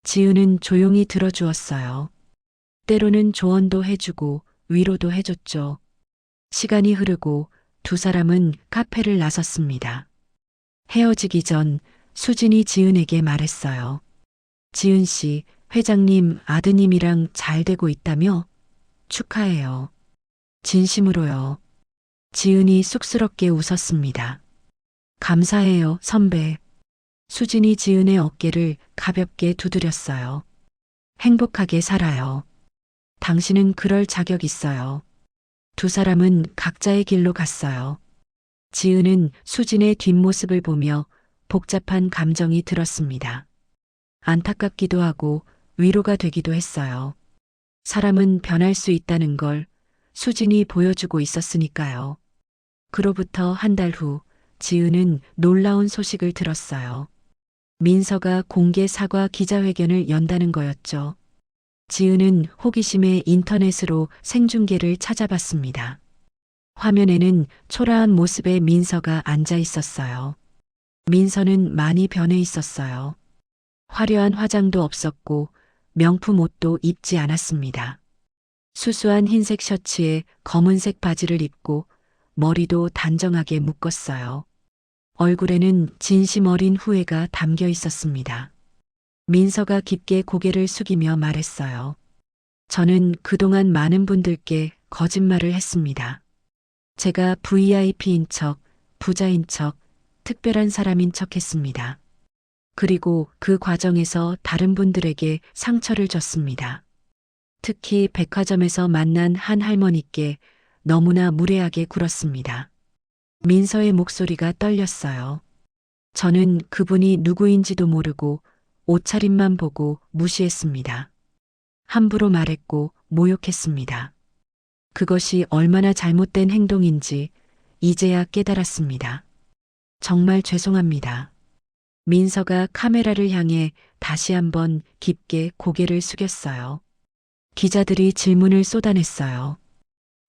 지은은 조용히 들어주었어요. 때로는 조언도 해주고 위로도 해줬죠. 시간이 흐르고 두 사람은 카페를 나섰습니다. 헤어지기 전 수진이 지은에게 말했어요. 지은 씨, 회장님 아드님이랑 잘 되고 있다며? 축하해요. 진심으로요. 지은이 쑥스럽게 웃었습니다. 감사해요, 선배. 수진이 지은의 어깨를 가볍게 두드렸어요. 행복하게 살아요. 당신은 그럴 자격 있어요. 두 사람은 각자의 길로 갔어요. 지은은 수진의 뒷모습을 보며 복잡한 감정이 들었습니다. 안타깝기도 하고 위로가 되기도 했어요. 사람은 변할 수 있다는 걸 수진이 보여주고 있었으니까요. 그로부터 한 달 후 지은은 놀라운 소식을 들었어요. 민서가 공개 사과 기자회견을 연다는 거였죠. 지은은 호기심에 인터넷으로 생중계를 찾아봤습니다. 화면에는 초라한 모습의 민서가 앉아 있었어요. 민서는 많이 변해 있었어요. 화려한 화장도 없었고 명품 옷도 입지 않았습니다. 수수한 흰색 셔츠에 검은색 바지를 입고 머리도 단정하게 묶었어요. 얼굴에는 진심 어린 후회가 담겨 있었습니다. 민서가 깊게 고개를 숙이며 말했어요. 저는 그동안 많은 분들께 거짓말을 했습니다. 제가 VIP인 척, 부자인 척, 특별한 사람인 척 했습니다. 그리고 그 과정에서 다른 분들에게 상처를 줬습니다. 특히 백화점에서 만난 한 할머니께 너무나 무례하게 굴었습니다. 민서의 목소리가 떨렸어요. 저는 그분이 누구인지도 모르고 옷차림만 보고 무시했습니다. 함부로 말했고 모욕했습니다. 그것이 얼마나 잘못된 행동인지 이제야 깨달았습니다. 정말 죄송합니다. 민서가 카메라를 향해 다시 한번 깊게 고개를 숙였어요. 기자들이 질문을 쏟아냈어요.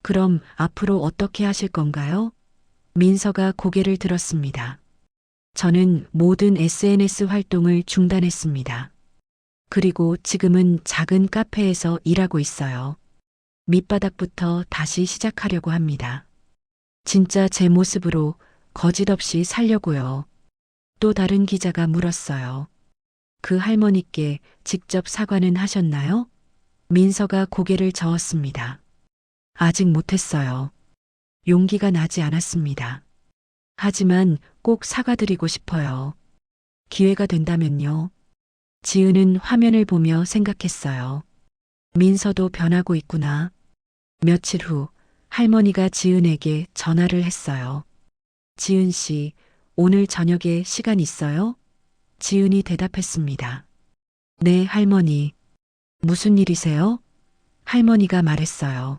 그럼 앞으로 어떻게 하실 건가요? 민서가 고개를 들었습니다. 저는 모든 SNS 활동을 중단했습니다. 그리고 지금은 작은 카페에서 일하고 있어요. 밑바닥부터 다시 시작하려고 합니다. 진짜 제 모습으로 거짓 없이 살려고요. 또 다른 기자가 물었어요. 그 할머니께 직접 사과는 하셨나요? 민서가 고개를 저었습니다. 아직 못했어요. 용기가 나지 않았습니다. 하지만 꼭 사과드리고 싶어요. 기회가 된다면요. 지은은 화면을 보며 생각했어요. 민서도 변하고 있구나. 며칠 후 할머니가 지은에게 전화를 했어요. 지은 씨, 오늘 저녁에 시간 있어요? 지은이 대답했습니다. 네, 할머니. 무슨 일이세요? 할머니가 말했어요.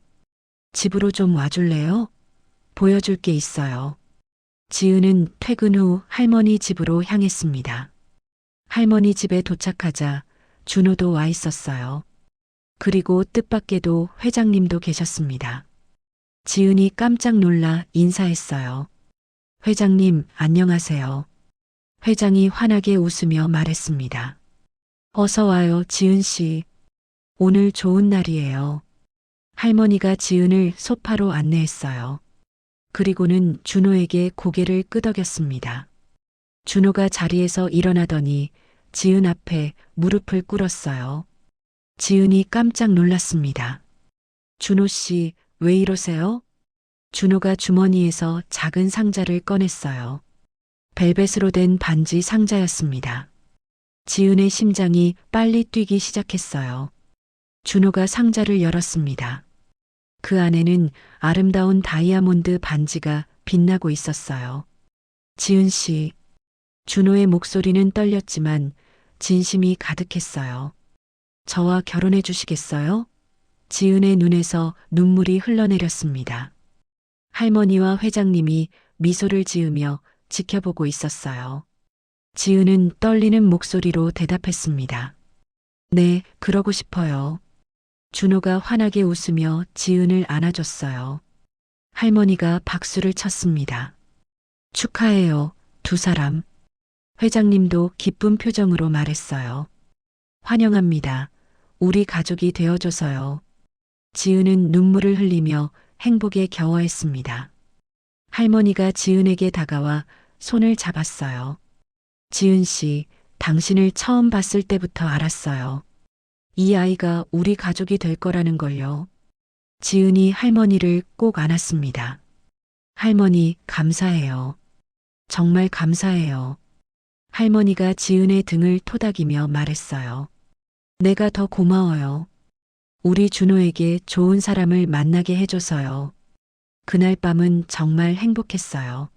집으로 좀 와줄래요? 보여줄 게 있어요. 지은은 퇴근 후 할머니 집으로 향했습니다. 할머니 집에 도착하자 준호도 와 있었어요. 그리고 뜻밖에도 회장님도 계셨습니다. 지은이 깜짝 놀라 인사했어요. 회장님, 안녕하세요. 회장이 환하게 웃으며 말했습니다. 어서 와요, 지은 씨. 오늘 좋은 날이에요. 할머니가 지은을 소파로 안내했어요. 그리고는 준호에게 고개를 끄덕였습니다. 준호가 자리에서 일어나더니 지은 앞에 무릎을 꿇었어요. 지은이 깜짝 놀랐습니다. 준호 씨, 왜 이러세요? 준호가 주머니에서 작은 상자를 꺼냈어요. 벨벳으로 된 반지 상자였습니다. 지은의 심장이 빨리 뛰기 시작했어요. 준호가 상자를 열었습니다. 그 안에는 아름다운 다이아몬드 반지가 빛나고 있었어요. 지은 씨, 준호의 목소리는 떨렸지만 진심이 가득했어요. 저와 결혼해 주시겠어요? 지은의 눈에서 눈물이 흘러내렸습니다. 할머니와 회장님이 미소를 지으며 지켜보고 있었어요. 지은은 떨리는 목소리로 대답했습니다. 네, 그러고 싶어요. 준호가 환하게 웃으며 지은을 안아줬어요. 할머니가 박수를 쳤습니다. 축하해요, 두 사람. 회장님도 기쁜 표정으로 말했어요. 환영합니다. 우리 가족이 되어줘서요. 지은은 눈물을 흘리며 행복에 겨워했습니다. 할머니가 지은에게 다가와 손을 잡았어요. 지은 씨, 당신을 처음 봤을 때부터 알았어요. 이 아이가 우리 가족이 될 거라는 걸요. 지은이 할머니를 꼭 안았습니다. 할머니, 감사해요. 정말 감사해요. 할머니가 지은의 등을 토닥이며 말했어요. 내가 더 고마워요. 우리 준호에게 좋은 사람을 만나게 해줘서요. 그날 밤은 정말 행복했어요.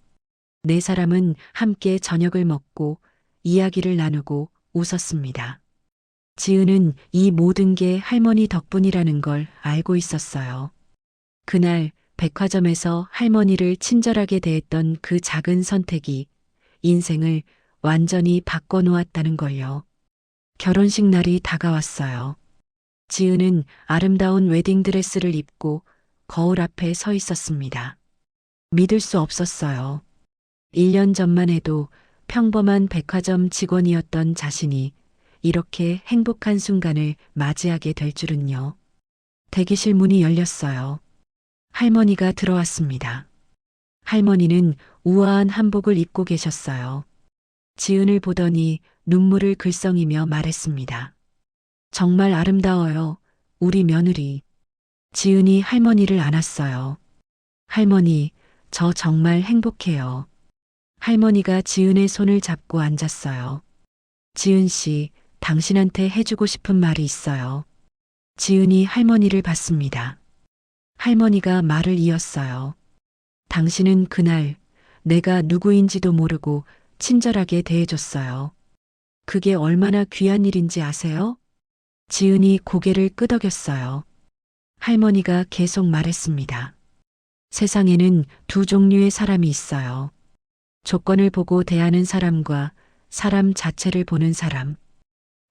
네 사람은 함께 저녁을 먹고 이야기를 나누고 웃었습니다. 지은은 이 모든 게 할머니 덕분이라는 걸 알고 있었어요. 그날 백화점에서 할머니를 친절하게 대했던 그 작은 선택이 인생을 완전히 바꿔놓았다는 걸요. 결혼식 날이 다가왔어요. 지은은 아름다운 웨딩드레스를 입고 거울 앞에 서 있었습니다. 믿을 수 없었어요. 1년 전만 해도 평범한 백화점 직원이었던 자신이 이렇게 행복한 순간을 맞이하게 될 줄은요. 대기실 문이 열렸어요. 할머니가 들어왔습니다. 할머니는 우아한 한복을 입고 계셨어요. 지은을 보더니 눈물을 글썽이며 말했습니다. 정말 아름다워요, 우리 며느리. 지은이 할머니를 안았어요. 할머니, 저 정말 행복해요. 할머니가 지은의 손을 잡고 앉았어요. 지은 씨, 당신한테 해주고 싶은 말이 있어요. 지은이 할머니를 봤습니다. 할머니가 말을 이었어요. 당신은 그날 내가 누구인지도 모르고 친절하게 대해줬어요. 그게 얼마나 귀한 일인지 아세요? 지은이 고개를 끄덕였어요. 할머니가 계속 말했습니다. 세상에는 두 종류의 사람이 있어요. 조건을 보고 대하는 사람과 사람 자체를 보는 사람.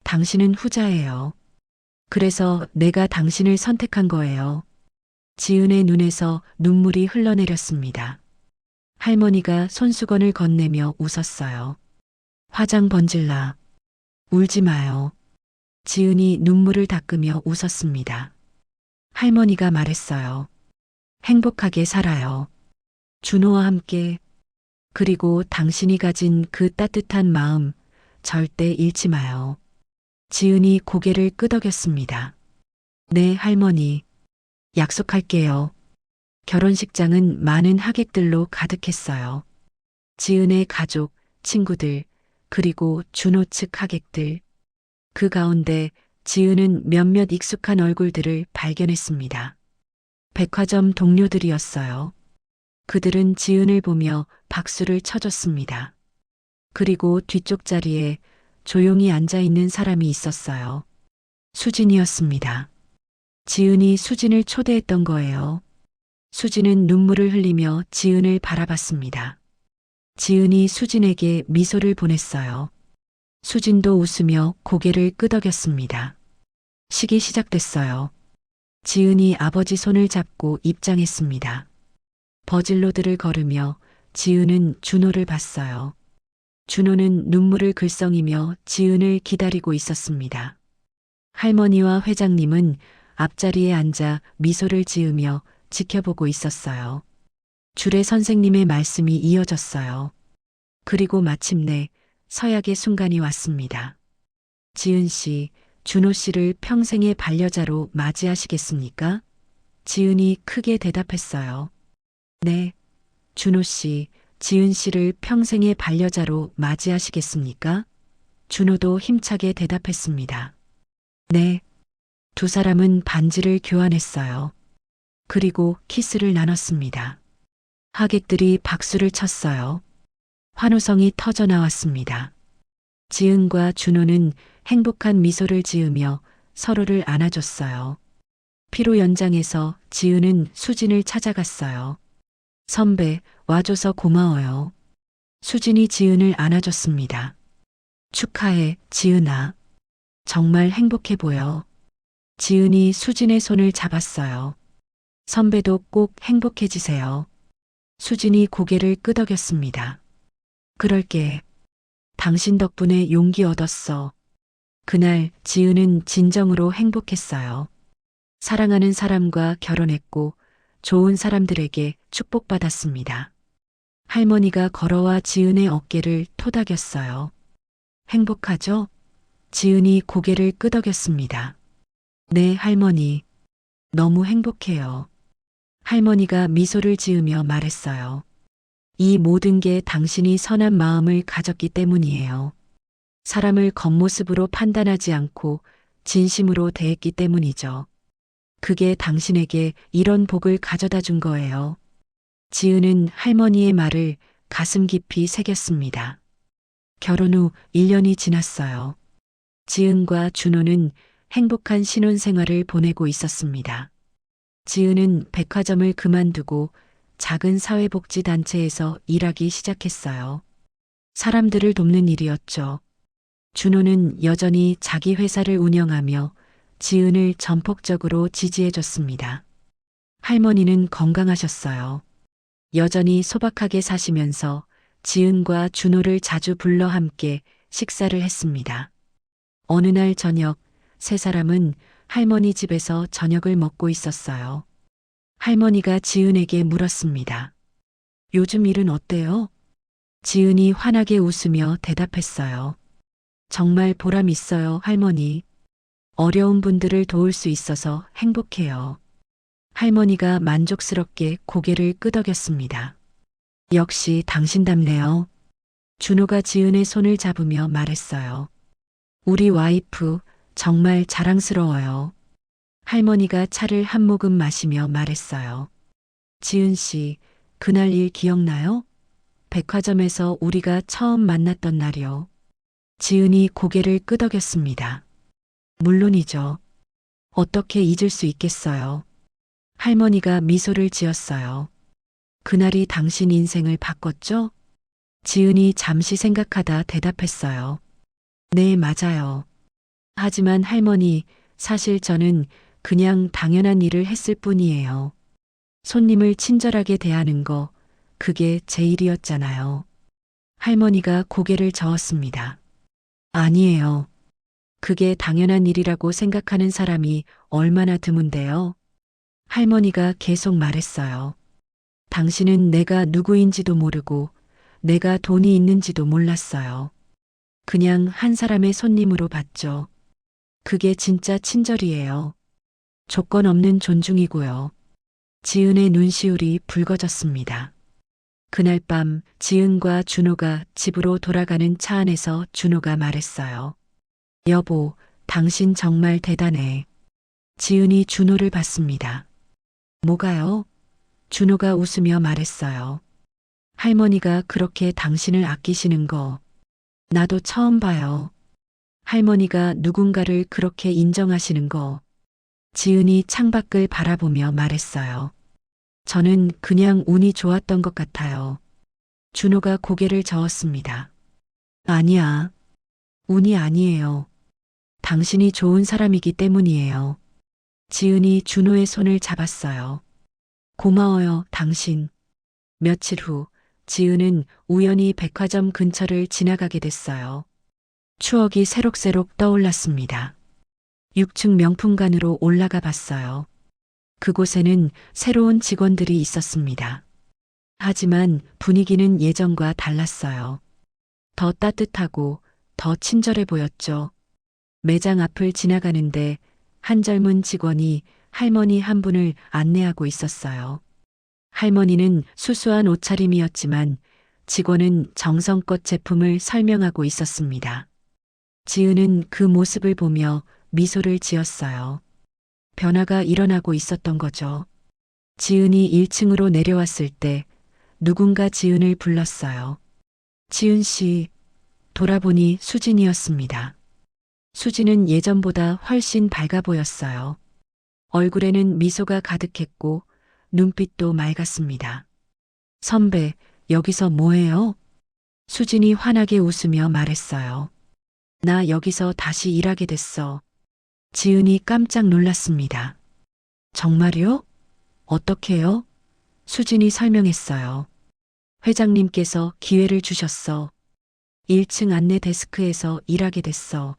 당신은 후자예요. 그래서 내가 당신을 선택한 거예요. 지은의 눈에서 눈물이 흘러내렸습니다. 할머니가 손수건을 건네며 웃었어요. 화장 번질나. 울지 마요. 지은이 눈물을 닦으며 웃었습니다. 할머니가 말했어요. 행복하게 살아요. 준호와 함께. 그리고 당신이 가진 그 따뜻한 마음 절대 잃지 마요. 지은이 고개를 끄덕였습니다. 네, 할머니. 약속할게요. 결혼식장은 많은 하객들로 가득했어요. 지은의 가족, 친구들, 그리고 준호 측 하객들. 그 가운데 지은은 몇몇 익숙한 얼굴들을 발견했습니다. 백화점 동료들이었어요. 그들은 지은을 보며 박수를 쳐줬습니다. 그리고 뒤쪽 자리에 조용히 앉아 있는 사람이 있었어요. 수진이었습니다. 지은이 수진을 초대했던 거예요. 수진은 눈물을 흘리며 지은을 바라봤습니다. 지은이 수진에게 미소를 보냈어요. 수진도 웃으며 고개를 끄덕였습니다. 식이 시작됐어요. 지은이 아버지 손을 잡고 입장했습니다. 버질로드를 걸으며 지은은 준호를 봤어요. 준호는 눈물을 글썽이며 지은을 기다리고 있었습니다. 할머니와 회장님은 앞자리에 앉아 미소를 지으며 지켜보고 있었어요. 주례 선생님의 말씀이 이어졌어요. 그리고 마침내 서약의 순간이 왔습니다. 지은 씨, 준호 씨를 평생의 반려자로 맞이하시겠습니까? 지은이 크게 대답했어요. 네, 준호 씨, 지은 씨를 평생의 반려자로 맞이하시겠습니까? 준호도 힘차게 대답했습니다. 네. 두 사람은 반지를 교환했어요. 그리고 키스를 나눴습니다. 하객들이 박수를 쳤어요. 환호성이 터져 나왔습니다. 지은과 준호는 행복한 미소를 지으며 서로를 안아줬어요. 피로 연장해서 지은은 수진을 찾아갔어요. 선배, 와줘서 고마워요. 수진이 지은을 안아줬습니다. 축하해, 지은아. 정말 행복해 보여. 지은이 수진의 손을 잡았어요. 선배도 꼭 행복해지세요. 수진이 고개를 끄덕였습니다. 그럴게. 당신 덕분에 용기 얻었어. 그날 지은은 진정으로 행복했어요. 사랑하는 사람과 결혼했고 좋은 사람들에게 축복받았습니다. 할머니가 걸어와 지은의 어깨를 토닥였어요. 행복하죠? 지은이 고개를 끄덕였습니다. 네, 할머니. 너무 행복해요. 할머니가 미소를 지으며 말했어요. 이 모든 게 당신이 선한 마음을 가졌기 때문이에요. 사람을 겉모습으로 판단하지 않고 진심으로 대했기 때문이죠. 그게 당신에게 이런 복을 가져다 준 거예요. 지은은 할머니의 말을 가슴 깊이 새겼습니다. 결혼 후 1년이 지났어요. 지은과 준호는 행복한 신혼생활을 보내고 있었습니다. 지은은 백화점을 그만두고 작은 사회복지단체에서 일하기 시작했어요. 사람들을 돕는 일이었죠. 준호는 여전히 자기 회사를 운영하며 지은을 전폭적으로 지지해줬습니다. 할머니는 건강하셨어요. 여전히 소박하게 사시면서 지은과 준호를 자주 불러 함께 식사를 했습니다. 어느 날 저녁, 세 사람은 할머니 집에서 저녁을 먹고 있었어요. 할머니가 지은에게 물었습니다. 요즘 일은 어때요? 지은이 환하게 웃으며 대답했어요. 정말 보람 있어요, 할머니. 어려운 분들을 도울 수 있어서 행복해요. 할머니가 만족스럽게 고개를 끄덕였습니다. 역시 당신답네요. 준호가 지은의 손을 잡으며 말했어요. 우리 와이프 정말 자랑스러워요. 할머니가 차를 한 모금 마시며 말했어요. 지은 씨, 그날 일 기억나요? 백화점에서 우리가 처음 만났던 날이요. 지은이 고개를 끄덕였습니다. 물론이죠. 어떻게 잊을 수 있겠어요. 할머니가 미소를 지었어요. 그날이 당신 인생을 바꿨죠? 지은이 잠시 생각하다 대답했어요. 네, 맞아요. 하지만 할머니, 사실 저는 그냥 당연한 일을 했을 뿐이에요. 손님을 친절하게 대하는 거, 그게 제 일이었잖아요. 할머니가 고개를 저었습니다. 아니에요. 그게 당연한 일이라고 생각하는 사람이 얼마나 드문데요. 할머니가 계속 말했어요. 당신은 내가 누구인지도 모르고 내가 돈이 있는지도 몰랐어요. 그냥 한 사람의 손님으로 봤죠. 그게 진짜 친절이에요. 조건 없는 존중이고요. 지은의 눈시울이 붉어졌습니다. 그날 밤 지은과 준호가 집으로 돌아가는 차 안에서 준호가 말했어요. 여보, 당신 정말 대단해. 지은이 준호를 봤습니다. 뭐가요? 준호가 웃으며 말했어요. 할머니가 그렇게 당신을 아끼시는 거 나도 처음 봐요. 할머니가 누군가를 그렇게 인정하시는 거. 지은이 창밖을 바라보며 말했어요. 저는 그냥 운이 좋았던 것 같아요. 준호가 고개를 저었습니다. 아니야. 운이 아니에요. 당신이 좋은 사람이기 때문이에요. 지은이 준호의 손을 잡았어요. 고마워요, 당신. 며칠 후 지은은 우연히 백화점 근처를 지나가게 됐어요. 추억이 새록새록 떠올랐습니다. 6층 명품관으로 올라가 봤어요. 그곳에는 새로운 직원들이 있었습니다. 하지만 분위기는 예전과 달랐어요. 더 따뜻하고 더 친절해 보였죠. 매장 앞을 지나가는데 한 젊은 직원이 할머니 한 분을 안내하고 있었어요. 할머니는 수수한 옷차림이었지만 직원은 정성껏 제품을 설명하고 있었습니다. 지은은 그 모습을 보며 미소를 지었어요. 변화가 일어나고 있었던 거죠. 지은이 1층으로 내려왔을 때 누군가 지은을 불렀어요. 지은 씨, 돌아보니 수진이었습니다. 수진은 예전보다 훨씬 밝아 보였어요. 얼굴에는 미소가 가득했고 눈빛도 맑았습니다. 선배, 여기서 뭐해요? 수진이 환하게 웃으며 말했어요. 나 여기서 다시 일하게 됐어. 지은이 깜짝 놀랐습니다. 정말요? 어떻게요? 수진이 설명했어요. 회장님께서 기회를 주셨어. 1층 안내 데스크에서 일하게 됐어.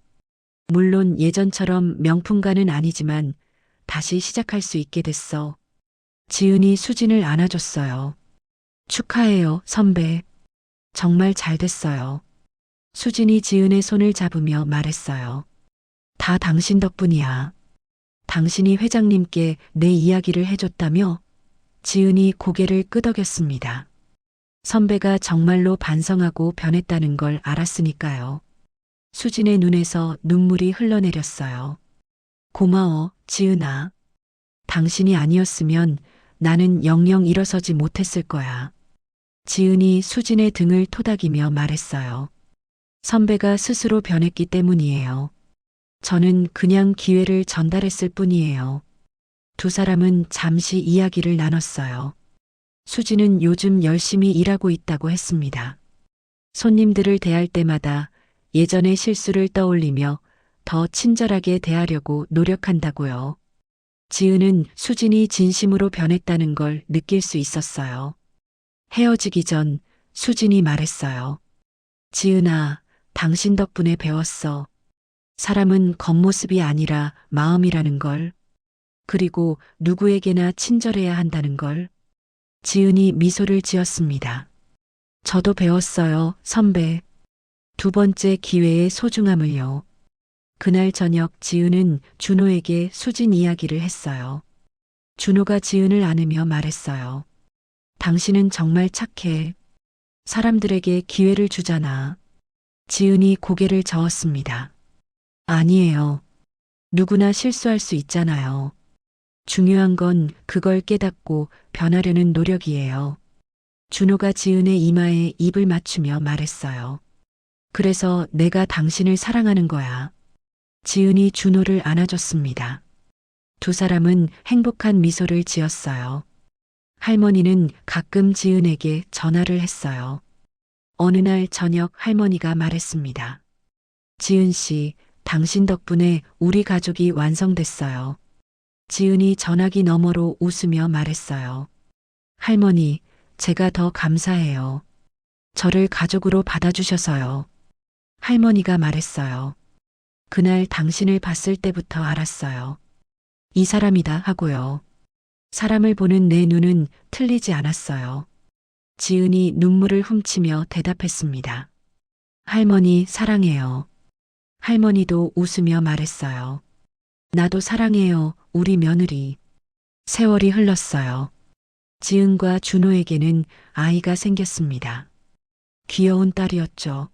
물론 예전처럼 명품가는 아니지만 다시 시작할 수 있게 됐어. 지은이 수진을 안아줬어요. 축하해요, 선배. 정말 잘 됐어요. 수진이 지은의 손을 잡으며 말했어요. 다 당신 덕분이야. 당신이 회장님께 내 이야기를 해줬다며? 지은이 고개를 끄덕였습니다. 선배가 정말로 반성하고 변했다는 걸 알았으니까요. 수진의 눈에서 눈물이 흘러내렸어요. 고마워, 지은아. 당신이 아니었으면 나는 영영 일어서지 못했을 거야. 지은이 수진의 등을 토닥이며 말했어요. 선배가 스스로 변했기 때문이에요. 저는 그냥 기회를 전달했을 뿐이에요. 두 사람은 잠시 이야기를 나눴어요. 수진은 요즘 열심히 일하고 있다고 했습니다. 손님들을 대할 때마다 예전의 실수를 떠올리며 더 친절하게 대하려고 노력한다고요. 지은은 수진이 진심으로 변했다는 걸 느낄 수 있었어요. 헤어지기 전 수진이 말했어요. 지은아, 당신 덕분에 배웠어. 사람은 겉모습이 아니라 마음이라는 걸. 그리고 누구에게나 친절해야 한다는 걸. 지은이 미소를 지었습니다. 저도 배웠어요, 선배. 두 번째 기회의 소중함을요. 그날 저녁 지은은 준호에게 수진 이야기를 했어요. 준호가 지은을 안으며 말했어요. 당신은 정말 착해. 사람들에게 기회를 주잖아. 지은이 고개를 저었습니다. 아니에요. 누구나 실수할 수 있잖아요. 중요한 건 그걸 깨닫고 변하려는 노력이에요. 준호가 지은의 이마에 입을 맞추며 말했어요. 그래서 내가 당신을 사랑하는 거야. 지은이 준호를 안아줬습니다. 두 사람은 행복한 미소를 지었어요. 할머니는 가끔 지은에게 전화를 했어요. 어느 날 저녁 할머니가 말했습니다. 지은 씨, 당신 덕분에 우리 가족이 완성됐어요. 지은이 전화기 너머로 웃으며 말했어요. 할머니, 제가 더 감사해요. 저를 가족으로 받아주셔서요. 할머니가 말했어요. 그날 당신을 봤을 때부터 알았어요. 이 사람이다 하고요. 사람을 보는 내 눈은 틀리지 않았어요. 지은이 눈물을 훔치며 대답했습니다. 할머니 사랑해요. 할머니도 웃으며 말했어요. 나도 사랑해요, 우리 며느리. 세월이 흘렀어요. 지은과 준호에게는 아이가 생겼습니다. 귀여운 딸이었죠.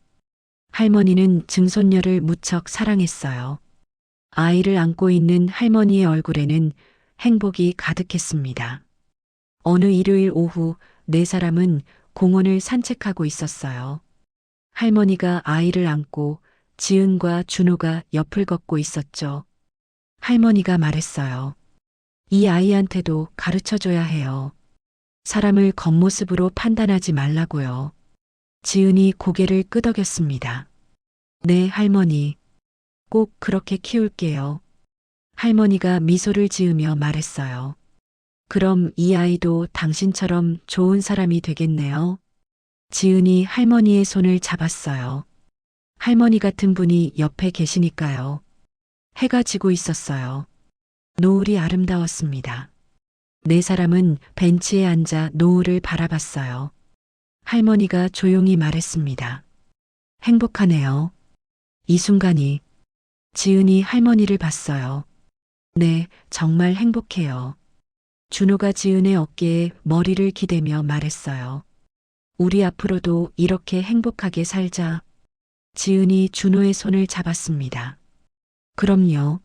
할머니는 증손녀를 무척 사랑했어요. 아이를 안고 있는 할머니의 얼굴에는 행복이 가득했습니다. 어느 일요일 오후 네 사람은 공원을 산책하고 있었어요. 할머니가 아이를 안고 지은과 준호가 옆을 걷고 있었죠. 할머니가 말했어요. 이 아이한테도 가르쳐줘야 해요. 사람을 겉모습으로 판단하지 말라고요. 지은이 고개를 끄덕였습니다. 네, 할머니. 꼭 그렇게 키울게요. 할머니가 미소를 지으며 말했어요. 그럼 이 아이도 당신처럼 좋은 사람이 되겠네요. 지은이 할머니의 손을 잡았어요. 할머니 같은 분이 옆에 계시니까요. 해가 지고 있었어요. 노을이 아름다웠습니다. 네 사람은 벤치에 앉아 노을을 바라봤어요. 할머니가 조용히 말했습니다. 행복하네요. 이 순간이. 지은이 할머니를 봤어요. 네, 정말 행복해요. 준호가 지은의 어깨에 머리를 기대며 말했어요. 우리 앞으로도 이렇게 행복하게 살자. 지은이 준호의 손을 잡았습니다. 그럼요.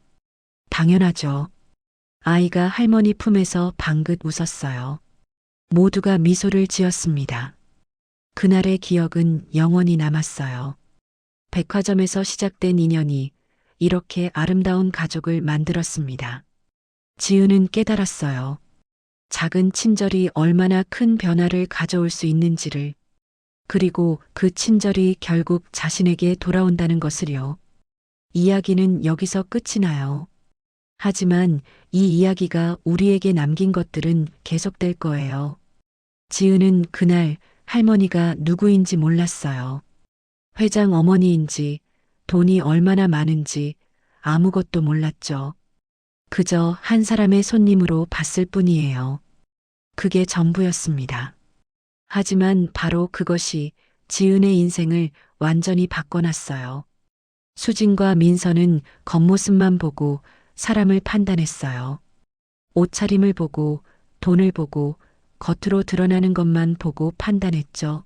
당연하죠. 아이가 할머니 품에서 방긋 웃었어요. 모두가 미소를 지었습니다. 그날의 기억은 영원히 남았어요. 백화점에서 시작된 인연이 이렇게 아름다운 가족을 만들었습니다. 지은은 깨달았어요. 작은 친절이 얼마나 큰 변화를 가져올 수 있는지를, 그리고 그 친절이 결국 자신에게 돌아온다는 것을요. 이야기는 여기서 끝이 나요. 하지만 이 이야기가 우리에게 남긴 것들은 계속될 거예요. 지은은 그날 할머니가 누구인지 몰랐어요. 회장 어머니인지, 돈이 얼마나 많은지 아무것도 몰랐죠. 그저 한 사람의 손님으로 봤을 뿐이에요. 그게 전부였습니다. 하지만 바로 그것이 지은의 인생을 완전히 바꿔놨어요. 수진과 민서는 겉모습만 보고 사람을 판단했어요. 옷차림을 보고, 돈을 보고, 겉으로 드러나는 것만 보고 판단했죠.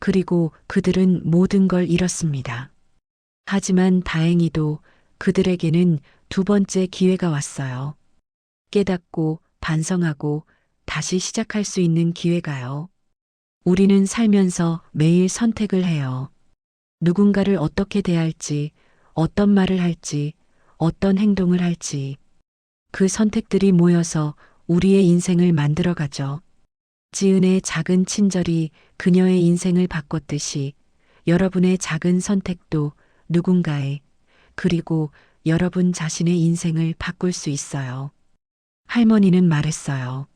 그리고 그들은 모든 걸 잃었습니다. 하지만 다행히도 그들에게는 두 번째 기회가 왔어요. 깨닫고 반성하고 다시 시작할 수 있는 기회가요. 우리는 살면서 매일 선택을 해요. 누군가를 어떻게 대할지, 어떤 말을 할지, 어떤 행동을 할지. 그 선택들이 모여서 우리의 인생을 만들어가죠. 지은의 작은 친절이 그녀의 인생을 바꿨듯이 여러분의 작은 선택도 누군가의, 그리고 여러분 자신의 인생을 바꿀 수 있어요. 할머니는 말했어요.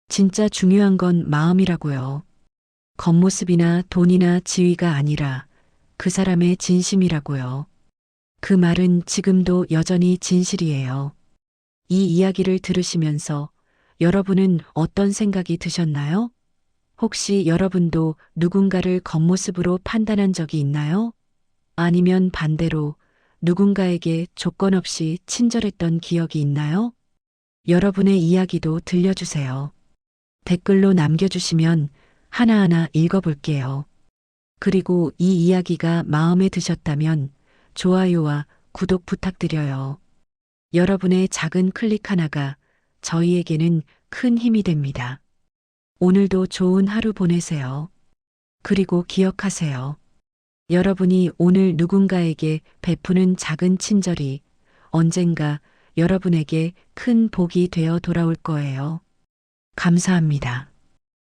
진짜 중요한 건 마음이라고요. 겉모습이나 돈이나 지위가 아니라 그 사람의 진심이라고요. 그 말은 지금도 여전히 진실이에요. 이 이야기를 들으시면서 여러분은 어떤 생각이 드셨나요? 혹시 여러분도 누군가를 겉모습으로 판단한 적이 있나요? 아니면 반대로 누군가에게 조건 없이 친절했던 기억이 있나요? 여러분의 이야기도 들려주세요. 댓글로 남겨주시면 하나하나 읽어볼게요. 그리고 이 이야기가 마음에 드셨다면 좋아요와 구독 부탁드려요. 여러분의 작은 클릭 하나가 저희에게는 큰 힘이 됩니다. 오늘도 좋은 하루 보내세요. 그리고 기억하세요. 여러분이 오늘 누군가에게 베푸는 작은 친절이 언젠가 여러분에게 큰 복이 되어 돌아올 거예요. 감사합니다.